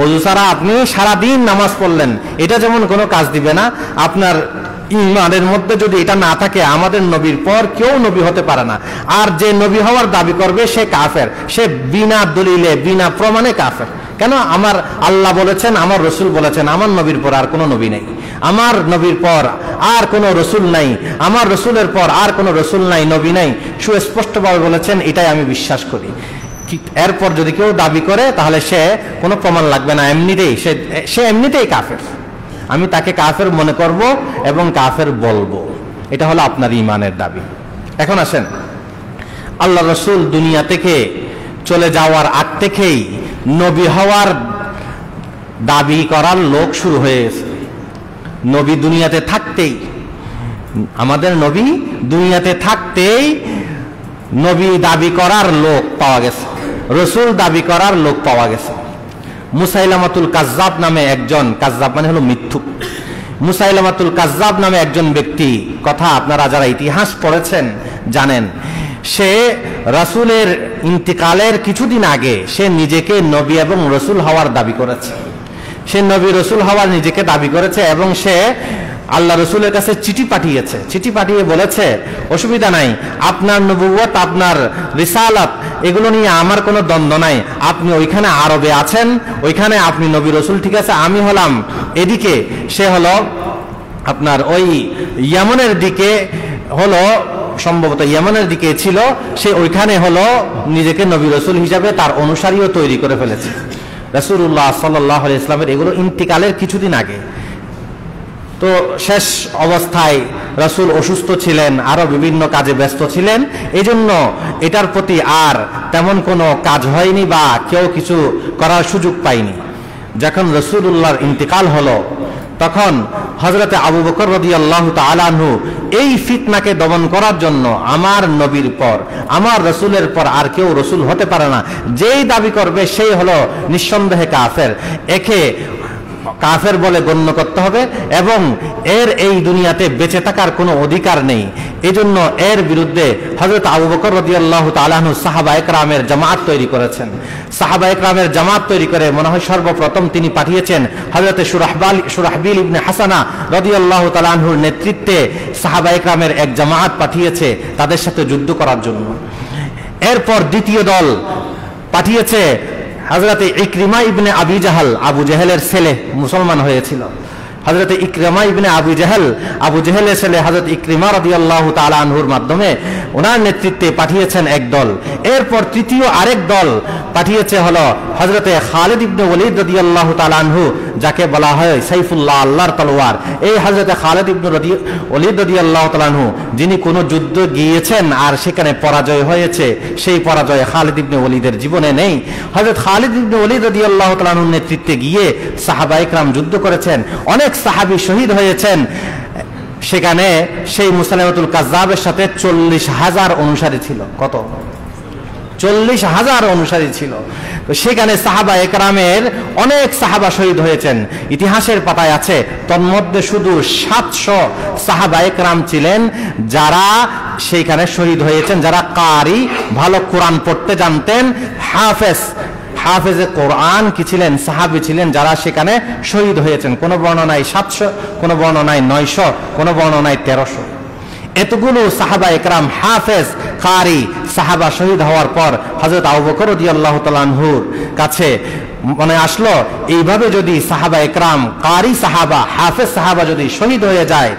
ওযু ছাড়া আপনি সারাদিন নামাজ পড়লেন, এটা যেমন কোনো কাজ দিবে না। আপনার ঈমানের মধ্যে যদি এটা না থাকে, আমাদের নবীর পর কেউ নবী হতে পারে না, আর যে নবী হওয়ার দাবি করবে সে কাফের, সে বিনা দলিলে বিনা প্রমাণে কাফের। কেন? আমার আল্লাহ বলেছেন, আমার রসুল বলেছেন, আমার নবীর পর আর কোনো নবী নেই, আমার নবীর পর আর কোনো রসুল নাই, আমার রসুলের পর আর কোনো রসুল নাই, নবী নাই, সুস্পষ্টভাবে বলেছেন, এটাই আমি বিশ্বাস করি। এরপর যদি কেউ দাবি করে তাহলে সে কোনো প্রমাণ লাগবে না, এমনিতেই সে এমনিতেই কাফের। আমি তাকে কাফের মনে করব এবং কাফের বলবো। এটা হলো আপনার ঈমানের দাবি। এখন আসেন, আল্লাহ রসুল দুনিয়া থেকে চলে যাওয়ার আগ থেকেই নবী হওয়ার দাবি করার লোক শুরু হয়ে গেছে। নবী দুনিয়াতে থাকতেই, আমাদের নবী দুনিয়াতে থাকতেই নবী দাবি করার লোক পাওয়া গেছে, রসুল দাবি করার লোক পাওয়া গেছে। মুসাইলামাতুল কাজ্জাব নামে একজন, কাজ্জাব মানে হলো মিথ্যুক, মুসাইলামাতুল কাজ্জাব নামে একজন ব্যক্তি, কথা আপনারা যারা ইতিহাস পড়েছেন জানেন, সে রাসূলের ইন্তিকালের কিছুদিন আগে সে নিজেকে নবী এবং রসুল হওয়ার দাবি করেছে। সে নবী রসুল হওয়ার নিজেকে দাবি করেছে এবং সে আল্লাহ রসুলের কাছে চিঠি পাঠিয়েছে। চিঠি পাঠিয়ে বলেছে, অসুবিধা নাই, আপনার নবুয়ত, আপনার রিসালাত এগুলো নিয়ে আমার কোনো দ্বন্দ্ব নাই। আপনি ওইখানে আরবে আছেন, ওইখানে আপনি নবী রসুল, ঠিক আছে। আমি হলাম এদিকে, সে হলো আপনার ওই ইয়ামনের দিকে, হলো সম্ভবত ইয়ামনের দিকে ছিল, সে ওইখানে হলো নিজেকে নবী রসুল হিসাবে তার অনুসারীও তৈরি করে ফেলেছে। রাসূলুল্লাহ সাল্লাল্লাহু আলাইহি ওয়াসাল্লামের এগুলো ইন্তিকালের কিছুদিন আগে। তো শেষ অবস্থায় রাসূল অসুস্থ ছিলেন, আরো বিভিন্ন কাজে ব্যস্ত ছিলেন, এজন্য এটার প্রতি আর তেমন কোনো কাজ হয়নি বা কেউ কিছু করার সুযোগ পায়নি। যখন রাসূলুল্লাহর ইন্তিকাল হলো তখন হযরতে আবু বকর রাদিয়াল্লাহু তাআলা আনহু এই ফিতনাকে দমন করার জন্য, আমার নবীর পর, আমার রসুলের পর আর কেউ রসুল হতে পারে না, যেই দাবি করবে সেই হলো নিঃসন্দেহে কাফের, একে কাফের বলে গণ্য করতে হবে এবং এর এই দুনিয়াতে বেঁচে থাকার কোনো অধিকার নেই। এজন্য এর বিরুদ্ধে হযরত আবু বকর রাদিয়াল্লাহু তাআলা আনহু সাহাবায়ে কেরামের জামাত তৈরি করেছেন। সাহাবায়ে কেরামের জামাত তৈরি করে মনে হয় সর্বপ্রথম তিনি পাঠিয়েছেন হযরত শুরাহবিল ইবনে হাসানা রাদিয়াল্লাহু তাআলা আনহুর নেতৃত্বে সাহাবায়ে কেরামের এক জামাত পাঠিয়েছে তাদের সাথে যুদ্ধ করার জন্য। এরপর দ্বিতীয় দল পাঠিয়েছে হযরত ইকরিমা ইবনে আবি জাহাল, আবু জাহেলের ছেলে, মুসলমান হয়েছিল। হযরত ইকরিমা ইবনে আবু জেহেলের ছেলে হযরত ইকরিমা রাদিয়াল্লাহু তাআলা আনহুর মাধ্যমে ওনার নেতৃত্বে পাঠিয়েছেন এক দল। এরপর তৃতীয় আরেক দল পাঠিয়েছে হলো হযরতে খালিদ ইবনে ওলীদ রাদিয়াল্লাহু তাআলা আনহু, যাকে বলা হয় সাইফুল্লাহ, আল্লাহর তলোয়ার। এই হযরতে খালিদ ইবনে ওলীদ রাদিয়াল্লাহু তাআলা আনহু, যিনি কোন যুদ্ধ গিয়েছেন আর সেখানে পরাজয় হয়েছে, সেই পরাজয় খালিদ ইবনে ওলীদের জীবনে নেই। হযরত খালিদ ইবনে ওলীদ রাদিয়াল্লাহু তাআলা আনহুর নেতৃত্বে গিয়ে সাহাবায়ে কেরাম যুদ্ধ করেছেন, অনেক সাহাবী শহীদ হয়েছেন। সেখানে সেই মুসাইলামাতুল কাজ্জাবের সাথে 40,000 অনুসারী ছিল। কত? 40,000 অনুসারী ছিল। তো সেখানে সাহাবায়ে কেরামের অনেক সাহাবা শহীদ হয়েছেন। ইতিহাসের পাতায় আছে তন্মধ্যে শুধু 700 সাহাবায়ে কেরাম ছিলেন যারা সেইখানে শহীদ হয়েছেন, যারা কারি, ভালো কোরআন পড়তে জানতেন, হাফেজে কোরআন কি ছিলেন, সাহাবী ছিলেন, যারা সেখানে শহীদ হয়েছেন। কোন বর্ণনায় 700, কোন বর্ণনায় 900, কোন বর্ণনায় 1300। এতগুলো সাহাবায়ে কেরাম হাফেজ কারি সাহাবা শহীদ হওয়ার পর হযরত আবু বকর রাদিয়াল্লাহু তাআলা আনহুর কাছে মনে আসলো, এইভাবে যদি সাহাবায়ে কেরাম কারি সাহাবা হাফেজ সাহাবা যদি শহীদ হয়ে যায়,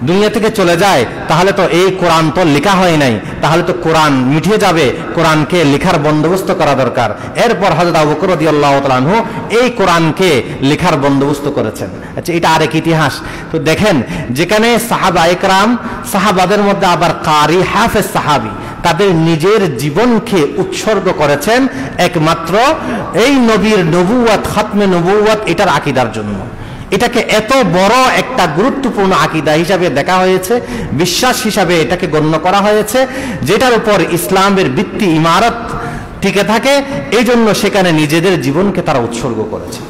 দুনিয়া থেকে চলে যায়, তাহলে তো এই কোরআন তো লেখা হয় নাই, তাহলে তো কোরআন মিটিয়ে যাবে, কোরআনকে লেখার বন্দোবস্ত করা দরকার। এরপর হযরত আবু বকর রাদিয়াল্লাহু তাআলা আনহু এই কোরআনকে লেখার বন্দোবস্ত করেছেন। আচ্ছা, এটা আরেক ইতিহাস। তো দেখেন, যেখানে সাহাবায়ে কেরাম, সাহাবাদের মধ্যে আবার কারি হাফেজ সাহাবী তাদের নিজের জীবনকে উৎসর্গ করেছেন একমাত্র এই নবীর নবুয়ত, খাতমে নবুয়ত, এটার আকীদার জন্য। এটাকে এত বড় একটা গুরুত্বপূর্ণ আকীদা হিসাবে দেখা হয়েছে, বিশ্বাস হিসাবে এটাকে গণ্য করা হয়েছে, যেটার উপর ইসলামের ভিত্তি ইমারত টিকে থাকে। এই জন্য সেখানে নিজেদের জীবনকে তারা উৎসর্গ করেছে।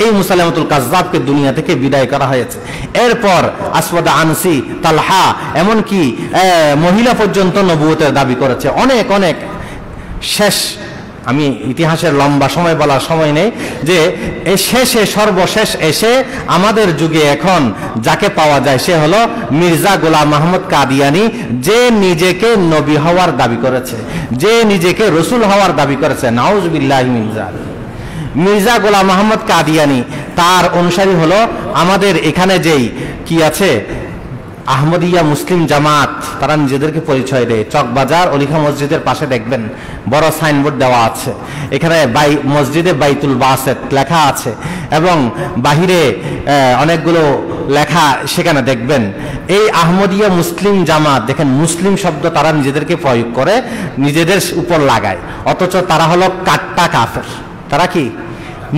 এই মুসাইলামাতুল কাজ্জাবকে দুনিয়া থেকে বিদায় করা হয়েছে। এরপর আসওয়াদ আনসি, তালহা, এমনকি মহিলা পর্যন্ত নবুয়তের দাবি করেছে। অনেক অনেক শেষ, আমি ইতিহাসের লম্বা সময় বলার সময় নেই, যে এই শেষে সর্বশেষ এসে আমাদের যুগে এখন যাকে পাওয়া যায় সে হলো মির্জা গোলাম আহমদ কাদিয়ানি, যে নিজেকে নবী হওয়ার দাবি করেছে, যে নিজেকে রসুল হওয়ার দাবি করেছে। নাউজুবিল্লাহি মিন যালিক। মির্জা গোলাম আহমদ কাদিয়ানি, তার অনুসারী হলো আমাদের এখানে যেই কি আছে আহমদিয়া মুসলিম জামাত, তারা নিজেদেরকে পরিচয় দেয়। চকবাজার অলিখা মসজিদের পাশে দেখবেন বড় সাইনবোর্ড দেওয়া আছে, এখানে মসজিদে বাইতুল বাসেত লেখা আছে, এবং বাহিরে অনেকগুলো লেখা সেখানে দেখবেন। এই আহমদিয়া মুসলিম জামাত, দেখেন মুসলিম শব্দ তারা নিজেদেরকে প্রয়োগ করে, নিজেদের উপর লাগায়, অথচ তারা হলো কাট্টা কাফের। তারা কি?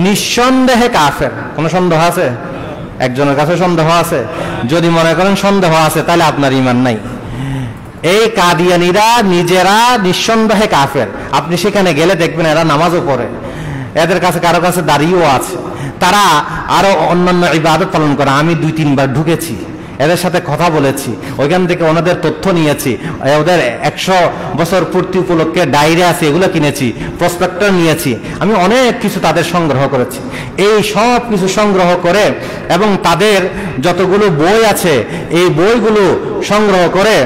নিঃসন্দেহে কাফের। কোনো সন্দেহ আছে? একজনের কাছে সন্দেহ আছে? যদি মনে করেন সন্দেহ আছে, তাহলে আপনার ঈমান নাই। এই কাদিয়ানীরা নিজেরা নিঃসন্দেহে কাফের। আপনি সেখানে গেলে দেখবেন এরা নামাজও পড়ে, এদের কাছে কারো কাছে দাড়িও আছে, তারা আরো অন্যান্য ইবাদত পালন করে। আমি 2-3 বার ঢুকেছি, এদের সাথে কথা বলেছি, ওইখান থেকে ওনাদের তথ্য নিয়েছি, ওদের 100 বছর পূর্তি উপলক্ষে ডায়েরি আছে, এগুলো কিনেছি, প্রসপেক্টর নিয়েছি, আমি অনেক কিছু তাদের সংগ্রহ করেছি। এই সব কিছু সংগ্রহ করে এবং তাদের যতগুলো বই আছে এই বইগুলো সংগ্রহ করে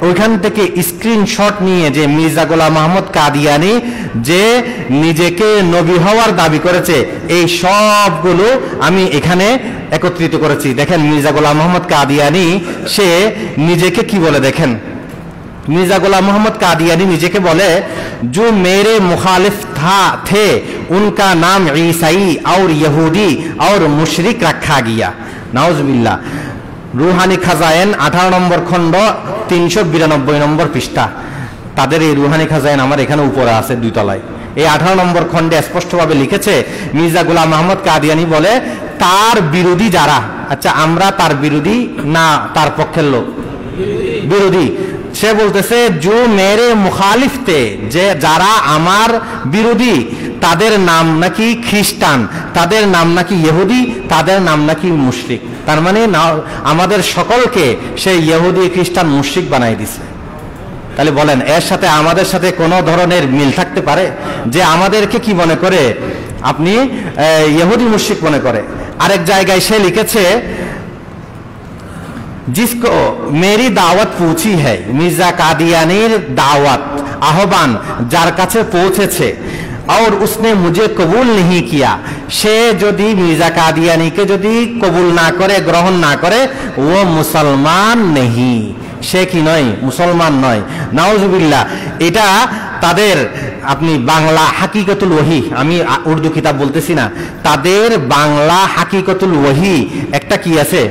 ওইখান থেকে স্ক্রিনশট নিয়ে, যে মির্জা গোলাম আহমদ কাদিয়ানি যে নিজেকে নবী হওয়ার দাবি করেছে, এই সবগুলো আমি এখানে একত্রিত করেছি। দেখেন মির্জা গোলাম আহমদ কাদিয়ানি সে নিজেকে কি বলে, দেখেন मिर्जा गुलाम मोहम्मद कादियानी নিজেকে বলে जो मेरे मुखालिफ थे उनका नाम ईसाई और यहूदी और मुशरिक रखा गया। नाउजुबिल्लाह। रूहानी खजाइन 18 নম্বর খণ্ড 392 নম্বর পৃষ্ঠা। তাদের এই রুহানি খাজাইন আমার এখানে উপরে আছে 2 তলায়। এই 18 নম্বর খণ্ডে স্পষ্টভাবে লিখেছে মির্জা গোলাম মোহাম্মদ কাদিয়ানি বলে তার বিরোধী যারা, আচ্ছা আমরা তার বিরোধী না তার পক্ষের লোক? বিরোধী। সে বলতেছে जो मेरे मुखालिफ थे, যে যারা আমার বিরোধী তাদের নাম নাকি খ্রিস্টান, তাদের নাম নাকি ইহুদি, তাদের নাম নাকি মুশরিক। তার মানে আমাদের সকলকে সেই ইহুদি খ্রিস্টান মুশরিক বানাই দিছে। তাহলে বলেন এর সাথে আমাদের সাথে কোনো ধরনের মিল থাকতে পারে? যে আমাদেরকে কি মনে করে, আপনি ইহুদি মুশরিক মনে করে। আরেক জায়গায় সে লিখেছে जिसको मेरी दावत पूछी है, मिर्जा कादियानीर दावत आहवान जार काছে পৌঁছেছে और उसने मुझे कबूल नहीं किया, সে যদি মির্জা কাদিয়ানিকে যদি কবুল না করে, গ্রহণ না করে, ও মুসলমান নেই, সে কি নয়, মুসলমান নয়। নাউজুবিল্লাহ। এটা তাদের, আপনি বাংলা হাকিকতুল ওয়াহি, আমি উর্দু কিতাব বলতেছি না, তাদের বাংলা হাকিকতুল ওয়াহি একটা কি আছে,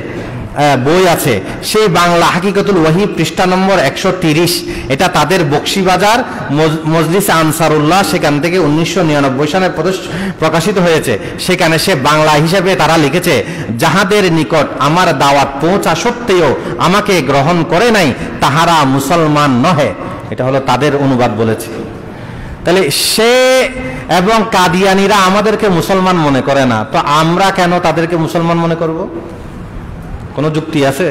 বই আছে, সেই বাংলা হাকিকতুল ওয়াহি পৃষ্ঠা নম্বর 130, এটা তাদের বক্সিবাজার মজলিস আনসারুল্লাহ, সেখান থেকে 1999 সালে প্রকাশিত হয়েছে। সেখানে সে বাংলা হিসেবে তারা লিখেছে, যাহাদের নিকট আমার দাওয়াত পৌঁছা সত্ত্বেও আমাকে গ্রহণ করে নাই, তাহারা মুসলমান নহে। এটা হলো তাদের অনুবাদ বলেছে। তাহলে সে এবং কাদিয়ানিরা আমাদেরকে মুসলমান মনে করে না, তো আমরা কেন তাদেরকে মুসলমান মনে করব? কোন যুক্তি আছে?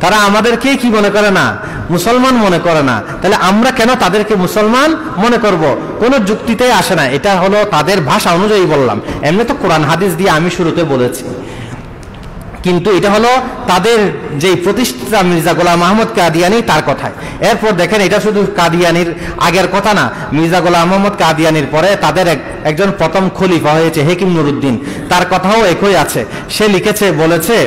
তারা আমাদেরকে কি মনে করে না, মুসলমান মনে করে না, তাহলে আমরা কেন তাদেরকে মুসলমান মনে করব? কোনো যুক্তিতে আসে না। এটা হলো তাদের ভাষা অনুযায়ী বললাম, এমনি তো কোরআন হাদিস দিয়ে আমি শুরুতে বলেছি, কিন্তু এটা হলো তাদের যে প্রতিষ্ঠাতা মির্জা গোলাম আহমদ কাদিয়ানি তার কথায়। এরপর দেখেন, এটা শুধু কাদিয়ানির আগের কথা না, মির্জা গোলাম আহমদ কাদিয়ানির পরে তাদের একজন প্রথম খলিফা হয়েছে হেকিম নুরুদ্দিন, তার কথাও একই আছে। সে লিখেছে, বলেছে,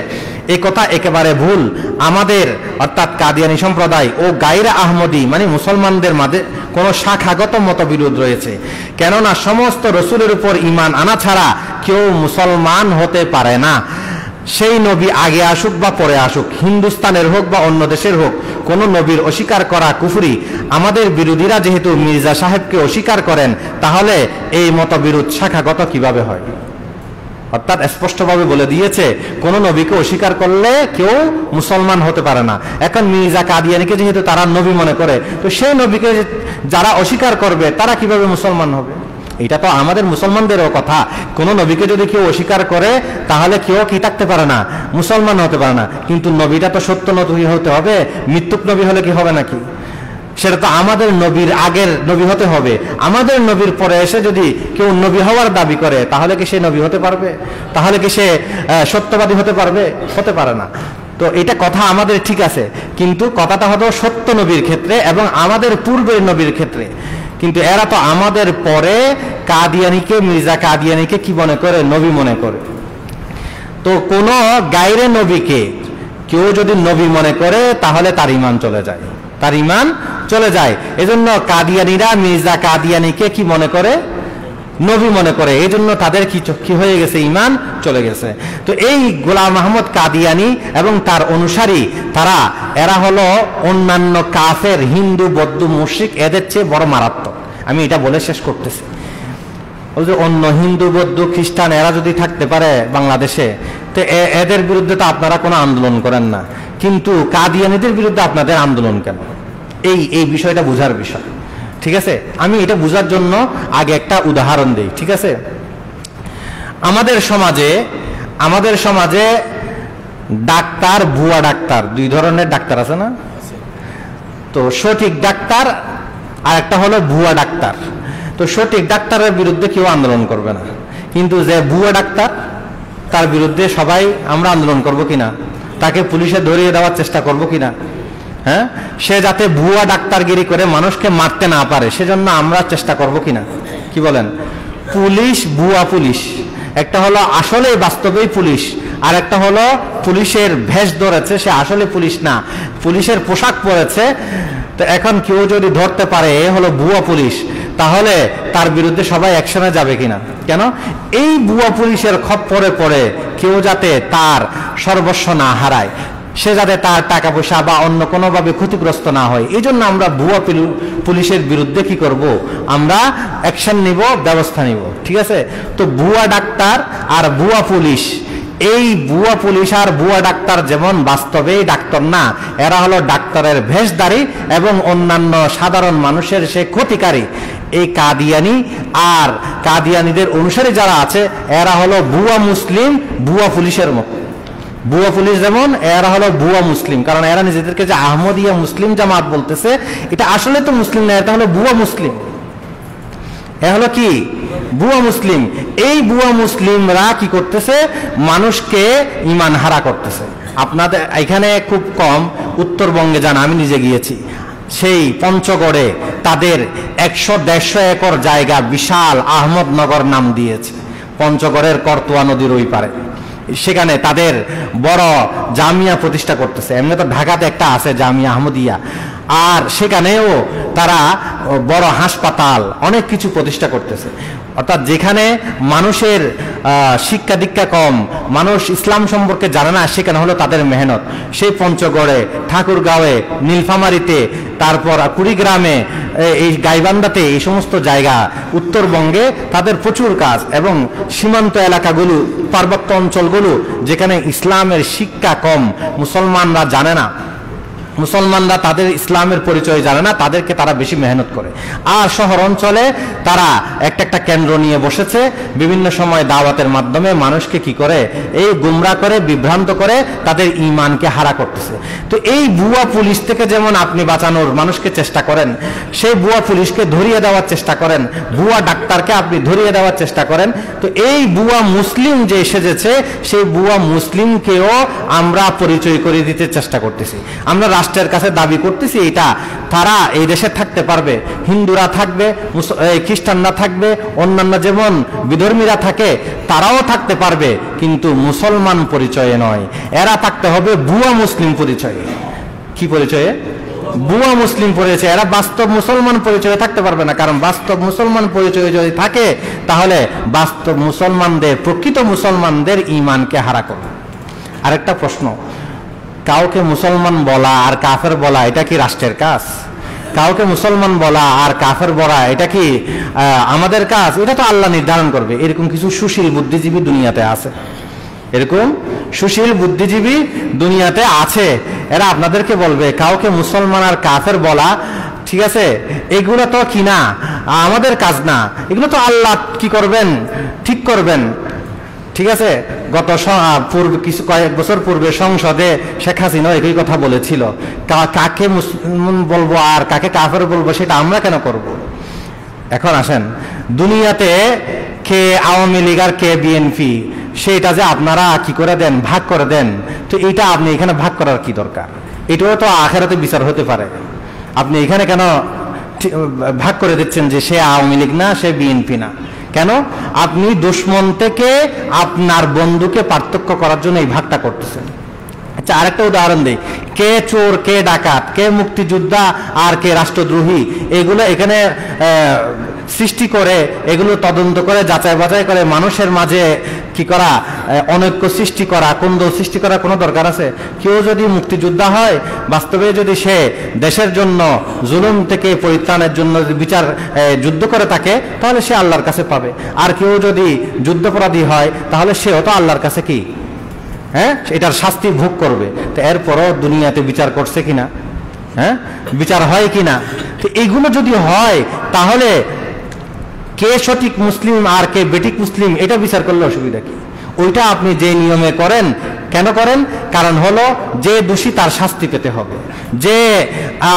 এই কথা একেবারে ভুল। আমাদের অর্থাৎ কাদিয়ানি সম্প্রদায় ও গায়রা আহমদী মানে মুসলমানদের মাঝে কোনো শাখাগত মতবিরোধ রয়েছে, কেননা সমস্ত রসুলের উপর ঈমান আনা ছাড়া কেউ মুসলমান হতে পারে না। সেই নবী আগে আসুক বা পরে আসুক, হিন্দুস্তানের হোক বা অন্য দেশের হোক, কোন নবীর অস্বীকার করা কুফরি। আমাদের বিরোধীরা যেহেতু মির্জা সাহেবকে অস্বীকার করেন, তাহলে এই মতবিরোধ শাখাগত কিভাবে হয়? অর্থাৎ স্পষ্টভাবে বলে দিয়েছে, কোন নবীকে অস্বীকার করলে কেউ মুসলমান হতে পারে না। এখন মির্জা কাদিয়ানিকে যেহেতু তারা নবী মনে করে, তো সেই নবীকে যারা অস্বীকার করবে তারা কিভাবে মুসলমান হবে? এটা তো আমাদের মুসলমানদেরও কথা। কোন নবীকে যদি কেউ অস্বীকার করে, তাহলে কেউ কি থাকতে পারে না, মুসলমান হতে পারে না। কিন্তু নবীটা তো সত্য নবী হতে হবে, মৃত্যুক নবী হলে কি হবে নাকি? সেটা তো আমাদের নবীর আগের নবী হতে হবে। আমাদের নবীর পরে এসে যদি কেউ নবী হওয়ার দাবি করে, তাহলে কি সে নবী হতে পারবে? তাহলে কি সে সত্যবাদী হতে পারবে? হতে পারে না। তো এটা কথা আমাদের ঠিক আছে, কিন্তু কথাটা হলো সত্য নবীর ক্ষেত্রে এবং আমাদের পূর্বের নবীর ক্ষেত্রে। কিন্তু এরা তো আমাদের পরে কাদিয়ানিকে, মির্জা কাদিয়ানিকে কি মনে করে, নবী মনে করে। তো কোন গায়রে নবীকে কেউ যদি নবী মনে করে, তাহলে তার ঈমান চলে যায়, তার ঈমান চলে যায়। এজন্য কাদিয়ানিরা মির্জা কাদিয়ানিকে কি মনে করে, নবী মনে করে। এই জন্য তাদের কি হয়ে গেছে, ঈমান চলে গেছে। তো এই গোলাম আহমদ কাদিয়ানি এবং তার অনুসারী, এরা হলো অন্যান্য কাফের, হিন্দু, বৌদ্ধ, মুশরিক, এদের চেয়ে বড় মারাত্মক। আমি এটা বলে শেষ করতেছি। ওই যে অন্য হিন্দু, বৌদ্ধ, খ্রিস্টান এরা যদি থাকতে পারে বাংলাদেশে, তো এদের বিরুদ্ধে তো আপনারা কোনো আন্দোলন করেন না, কিন্তু কাদিয়ানিদের বিরুদ্ধে আপনাদের আন্দোলন কেন? এই বিষয়টা বোঝার বিষয়। ঠিক আছে, আমি এটা বোঝার জন্য আগে একটা উদাহরণ দিই। ঠিক আছে, আমাদের সমাজে ডাক্তার, ভুয়া ডাক্তার, দুই ধরনের ডাক্তার আছে না? তো সঠিক ডাক্তার আর একটা হলো ভুয়া ডাক্তার। তো সঠিক ডাক্তারের বিরুদ্ধে কেউ আন্দোলন করবে না, কিন্তু যে ভুয়া ডাক্তার তার বিরুদ্ধে সবাই আমরা আন্দোলন করব কিনা, তাকে পুলিশে ধরিয়ে দেওয়ার চেষ্টা করব কিনা, হ্যাঁ, সে যাতে ভুয়া ডাক্তারগিরি করে মানুষকে মারতে না পারে, সেজন্য আমরা চেষ্টা করব কিনা? কি বলেন? পুলিশ ভুয়া পুলিশ, একটা হলো আসলে বাস্তবেই পুলিশ, আর একটা হলো পুলিশের ভেষ ধরেছে, সে আসলে পুলিশ না, পুলিশের পোশাক পরেছে। তো এখন কেউ যদি ধরতে পারে এ হলো ভুয়া পুলিশ, তাহলে তার বিরুদ্ধে সবাই অ্যাকশনে যাবে কিনা? কেন? এই ভুয়া পুলিশের খপ্পরে পড়ে কেউ যাতে তার সর্বস্ব না হারায়, সে যাতে তার টাকা পয়সা বা অন্য কোনোভাবে ক্ষতিগ্রস্ত না হয়, এই জন্য আমরা ভুয়া পুলিশের বিরুদ্ধে কি করব? আমরা অ্যাকশন নিব, ব্যবস্থা নিব। ঠিক আছে, তো ভুয়া ডাক্তার আর ভুয়া পুলিশ, এই ভুয়া পুলিশ আর ভুয়া ডাক্তার যেমন বাস্তবেই ডাক্তার না, এরা হলো ডাক্তারের ভেষধারী এবং অন্যান্য সাধারণ মানুষের সে ক্ষতিকারী। এই কাদিয়ানি আর কাদিয়ানিদের অনুসারী যারা আছে, এরা হলো ভুয়া মুসলিম, ভুয়া পুলিশের মতো। ভুয়া পুলিশ যেমন, এরা হলো ভুয়া মুসলিম, কারণ এরা নিজেদেরকে যে আহমদিয়া মুসলিম জামাত বলতেছে, এটা আসলে তো মুসলিম না, এটা হলো ভুয়া মুসলিম। এ হলো কি? ভুয়া মুসলিম। এই ভুয়া মুসলিমরা কি করতেছে? মানুষকে ঈমান হারা করতেছে। আপনাদের এখানে খুব কম, উত্তরবঙ্গে যান, আমি নিজে গিয়েছি, সেই পঞ্চগড়ে তাদের 100-150 একর জায়গা বিশাল আহমদনগর নাম দিয়েছে, পঞ্চগড়ের করতোয়া নদীর ওই পারে। সেখানে তাদের বড় জামিয়া প্রতিষ্ঠা করতেছে। এমনি তো ঢাকাতে একটা আছে জামিয়া আহমদিয়া, আর সেখানেও তারা বড় হাসপাতাল অনেক কিছু প্রতিষ্ঠা করতেছে। অর্থাৎ যেখানে মানুষের শিক্ষা দীক্ষা কম, মানুষ ইসলাম সম্পর্কে জানে না, সেখানে হলো তাদের মেহনত। সেই পঞ্চগড়ে, ঠাকুরগাঁওয়ে, নীলফামারীতে, তারপর কুড়িগ্রামে, এই গাইবান্ধাতে, এই সমস্ত জায়গা উত্তরবঙ্গে তাদের প্রচুর কাজ। এবং সীমান্ত এলাকাগুলো, পার্বত্য অঞ্চলগুলো যেখানে ইসলামের শিক্ষা কম, মুসলমানরা জানে না, মুসলমানরা তাদের ইসলামের পরিচয় জানে না, তাদেরকে তারা বেশি মেহনত করে। আর শহর অঞ্চলে তারা একটা একটা কেন্দ্র নিয়ে বসেছে, বিভিন্ন সময় দাওয়াতের মাধ্যমে মানুষকে কি করে, এই গুমরা করে, বিভ্রান্ত করে, তাদের ঈমানকে হারা করতেছে। তো এই ভুয়া পুলিশ থেকে যেমন আপনি বাঁচানোর মানুষকে চেষ্টা করেন, সেই ভুয়া পুলিশকে ধরিয়ে দেওয়ার চেষ্টা করেন, ভুয়া ডাক্তারকে আপনি ধরিয়ে দেওয়ার চেষ্টা করেন। তো এই ভুয়া মুসলিম যে এসেছে, সেই ভুয়া মুসলিমকেও আমরা পরিচয় করে দিতে চেষ্টা করতেছি। আমরা রাষ্ট্রের কাছে দাবি করতেছি এটা তারা এই দেশে থাকতে পারবে, হিন্দুরা থাকবে, খ্রিস্টানরা থাকবে, অন্যান্য যেমন বিধর্মীরা থাকে তারাও থাকতে পারবে, কিন্তু মুসলমান পরিচয়ে নয়। এরা থাকতে হবে ভুয়া মুসলিম পরিচয়ে। কি পরিচয়ে? ভুয়া মুসলিম পরিচয়। এরা বাস্তব মুসলমান পরিচয়ে থাকতে পারবে না, কারণ বাস্তব মুসলমান পরিচয়ে যদি থাকে তাহলে বাস্তব মুসলমানদের, প্রকৃত মুসলমানদের ঈমানকে হারা করবে। আরেকটা প্রশ্ন, কাউকে মুসলমান বলা আর কাফের বলা এটা কি রাষ্ট্রের কাজ? কাউকে মুসলমান বলা আর কাফের বলা এটা কি আমাদের কাজ? এটা তো আল্লাহ নির্ধারণ করবে। এরকম কিছু সুশীল বুদ্ধিজীবী দুনিয়াতে আছে, এরকম সুশীল বুদ্ধিজীবী দুনিয়াতে আছে। এরা আপনাদেরকে বলবে কাউকে মুসলমান আর কাফের বলা, ঠিক আছে, এগুলো তো কি না আমাদের কাজ না, এগুলো তো আল্লাহ কি করবেন, ঠিক করবেন। ঠিক আছে, গত কিছু কয়েক বছর পূর্বে সংসদে শেখ হাসিনা একই কথা বলেছিল, কাকে মুসলমান বলবো আর কাকে কাফের বলবো সেটা আমরা কেন করব। এখন আসেন, দুনিয়াতে কে আওয়ামী লীগ আর কে বিএনপি সেটা যে আপনারা কি করে দেন, ভাগ করে দেন, তো এটা আপনি এখানে ভাগ করার কি দরকার? এটাও তো আখেরাতে বিচার হতে পারে। আপনি এখানে কেন ভাগ করে দিচ্ছেন যে সে আওয়ামী লীগ না, সে বিএনপি না? কেন? আপনি দুশমন থেকে আপনার বন্ধুকে পার্থক্য করার জন্য এই ভাগটা করতেছেন। আচ্ছা, আরেকটা উদাহরণ দেই, কে চোর, কে ডাকাত, কে মুক্তিযোদ্ধা আর কে রাষ্ট্রদ্রোহী, এগুলো এখানে সৃষ্টি করে, এগুলো তদন্ত করে, যাচাই বাছাই করে মানুষের মাঝে কি করা, অনৈক্য সৃষ্টি করা, কোন্দল সৃষ্টি করা কোনো দরকার আছে? কেউ যদি মুক্তিযোদ্ধা হয়, বাস্তবে যদি সে দেশের জন্য, জুলুম থেকে পরিত্রাণের জন্য বিচার যুদ্ধ করে থাকে, তাহলে সে আল্লাহর কাছে পাবে। আর কেউ যদি যুদ্ধাপরাধী হয়, তাহলে সেও তো আল্লাহর কাছে কি, হ্যাঁ, এটার শাস্তি ভোগ করবে। তো এরপরও দুনিয়াতে বিচার করছে কিনা, হ্যাঁ, বিচার হয় কিনা? তো এইগুলো যদি হয় তাহলে কে সঠিক মুসলিম আর কে বেঠিক মুসলিম এটা বিচার করলে অসুবিধা কি? ওইটা আপনি যে নিয়মে করেন, কেন করেন? কারণ হলো যে দোষী তার শাস্তি পেতে হবে, যে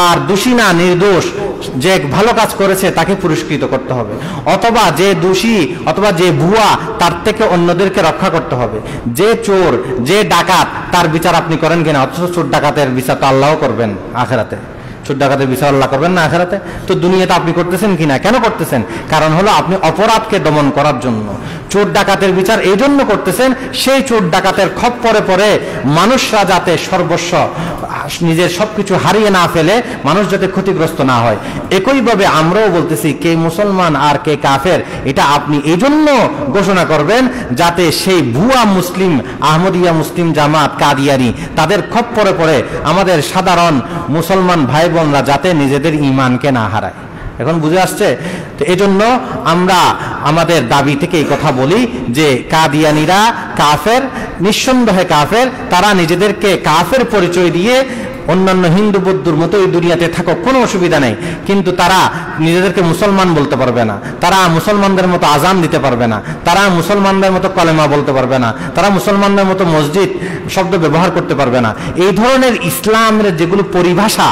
আর দোষী না, নির্দোষ, যে ভালো কাজ করেছে তাকে পুরস্কৃত করতে হবে, অথবা যে দোষী অথবা যে ভুয়া তার থেকে অন্যদেরকে রক্ষা করতে হবে। যে চোর, যে ডাকাত, তার বিচার আপনি করেন কিনা? অথচ চোর ডাকাতের বিচার তো আল্লাহ করবেন আখেরাতে। চোর ডাকাতের বিচার আল্লাহ করবেন না আখেরাতে? তো দুনিয়াতে আপনি করতেছেন কিনা? কেন করতেছেন? কারণ হলো আপনি অপরাধকে দমন করার জন্য। চোর ডাকাতের বিচার এই জন্য করতেছেন, সেই চোর ডাকাতের খপ্পরে পরে মানুষরা যাতে সর্বস্ব, নিজের সবকিছু হারিয়ে না ফেলে, মানুষ যাতে ক্ষতিগ্রস্ত না হয়। একইভাবে আমরাও বলতেছি কে মুসলমান আর কে কাফের এটা আপনি এই জন্য ঘোষণা করবেন যাতে সেই ভুয়া মুসলিম, আহমদিয়া মুসলিম জামাত, কাদিয়ানি, তাদের খপ্পরে পড়ে আমাদের সাধারণ মুসলমান ভাই বোনরা যাতে নিজেদের ঈমানকে না হারায়। এখন বুঝে আসছে? তো এজন্য আমরা আমাদের দাবি থেকে এই কথা বলি যে কাদিয়ানিরা কাফের, নিঃসন্দেহে কাফের। তারা নিজেদেরকে কাফের পরিচয় দিয়ে অন্যান্য হিন্দু বৌদ্ধর মতো এই দুনিয়াতে থাকো, কোনো অসুবিধা নেই, কিন্তু তারা নিজেদেরকে মুসলমান বলতে পারবে না, তারা মুসলমানদের মতো আজান দিতে পারবে না, তারা মুসলমানদের মতো কলেমা বলতে পারবে না, তারা মুসলমানদের মতো মসজিদ শব্দ ব্যবহার করতে পারবে না। এই ধরনের ইসলামের যেগুলো পরিভাষা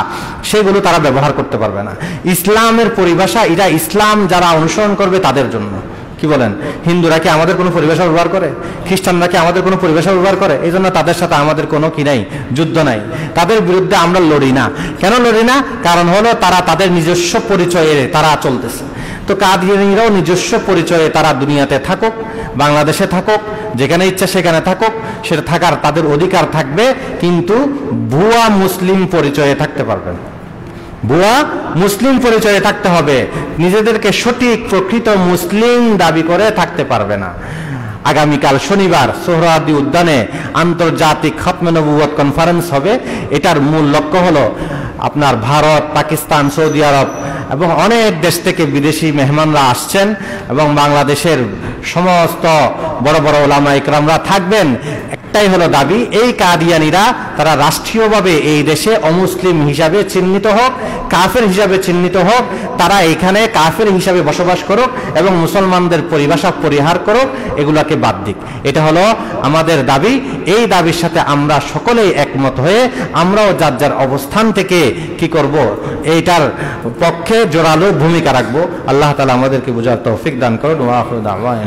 সেগুলো তারা ব্যবহার করতে পারবে না। ইসলামের পরিভাষা এটা ইসলাম যারা অনুসরণ করবে তাদের জন্য, কি বলেন? হিন্দুরা কি আমাদের কোনো পরিভাষা ব্যবহার করে? খ্রিস্টানরা কি আমাদের কোনো পরিভাষা ব্যবহার করে? এই জন্য তাদের সাথে আমাদের কোনো কি নাই, যুদ্ধ নাই। তাদের বিরুদ্ধে আমরা লড়ি না। কেন লড়ি না? কারণ হলো তারা তাদের নিজস্ব পরিচয়ে তারা চলতেছে। তো কাদিয়ানীরাও নিজস্ব পরিচয়ে তারা দুনিয়াতে থাকুক, বাংলাদেশে থাকুক, যেখানে ইচ্ছা সেখানে থাকুক, সেটা থাকার তাদের অধিকার থাকবে, কিন্তু ভুয়া মুসলিম পরিচয়ে থাকতে পারবেন। ভুয়া মুসলিম পরিচয়ে থাকতে হবে, নিজেদেরকে সঠিক প্রকৃত মুসলিম দাবি করে থাকতে পারবে না। আগামীকাল শনিবার সোহরাওয়ার্দী উদ্যানে আন্তর্জাতিক খতমে নবুয়ত কনফারেন্স হবে। এটার মূল লক্ষ্য হলো আপনার ভারত, পাকিস্তান, সৌদি আরব এবং অনেক দেশ থেকে বিদেশি মেহমানরা আসছেন এবং বাংলাদেশের সমস্ত বড় বড় ওলামা ইকরামরা থাকবেন। একটাই হলো দাবি, এই কাদিয়ানীরা তারা রাষ্ট্রীয়ভাবে এই দেশে অমুসলিম হিসাবে চিহ্নিত হোক, কাফের হিসাবে চিহ্নিত হোক, তারা এখানে কাফের হিসাবে বসবাস করুক এবং মুসলমানদের পরিভাষা পরিহার করুক, এগুলাকে বাদ দিক। এটা হলো আমাদের দাবি। এই দাবির সাথে আমরা সকলেই একমত হয়ে আমরাও যার যার অবস্থান থেকে কি করব, এইটার পক্ষে জোরালো ভূমিকা রাখবো। আল্লাহ তাআলা আমাদেরকে বুঝার তৌফিক দান করুন। ওয়া আখিরু দাওয়ানা।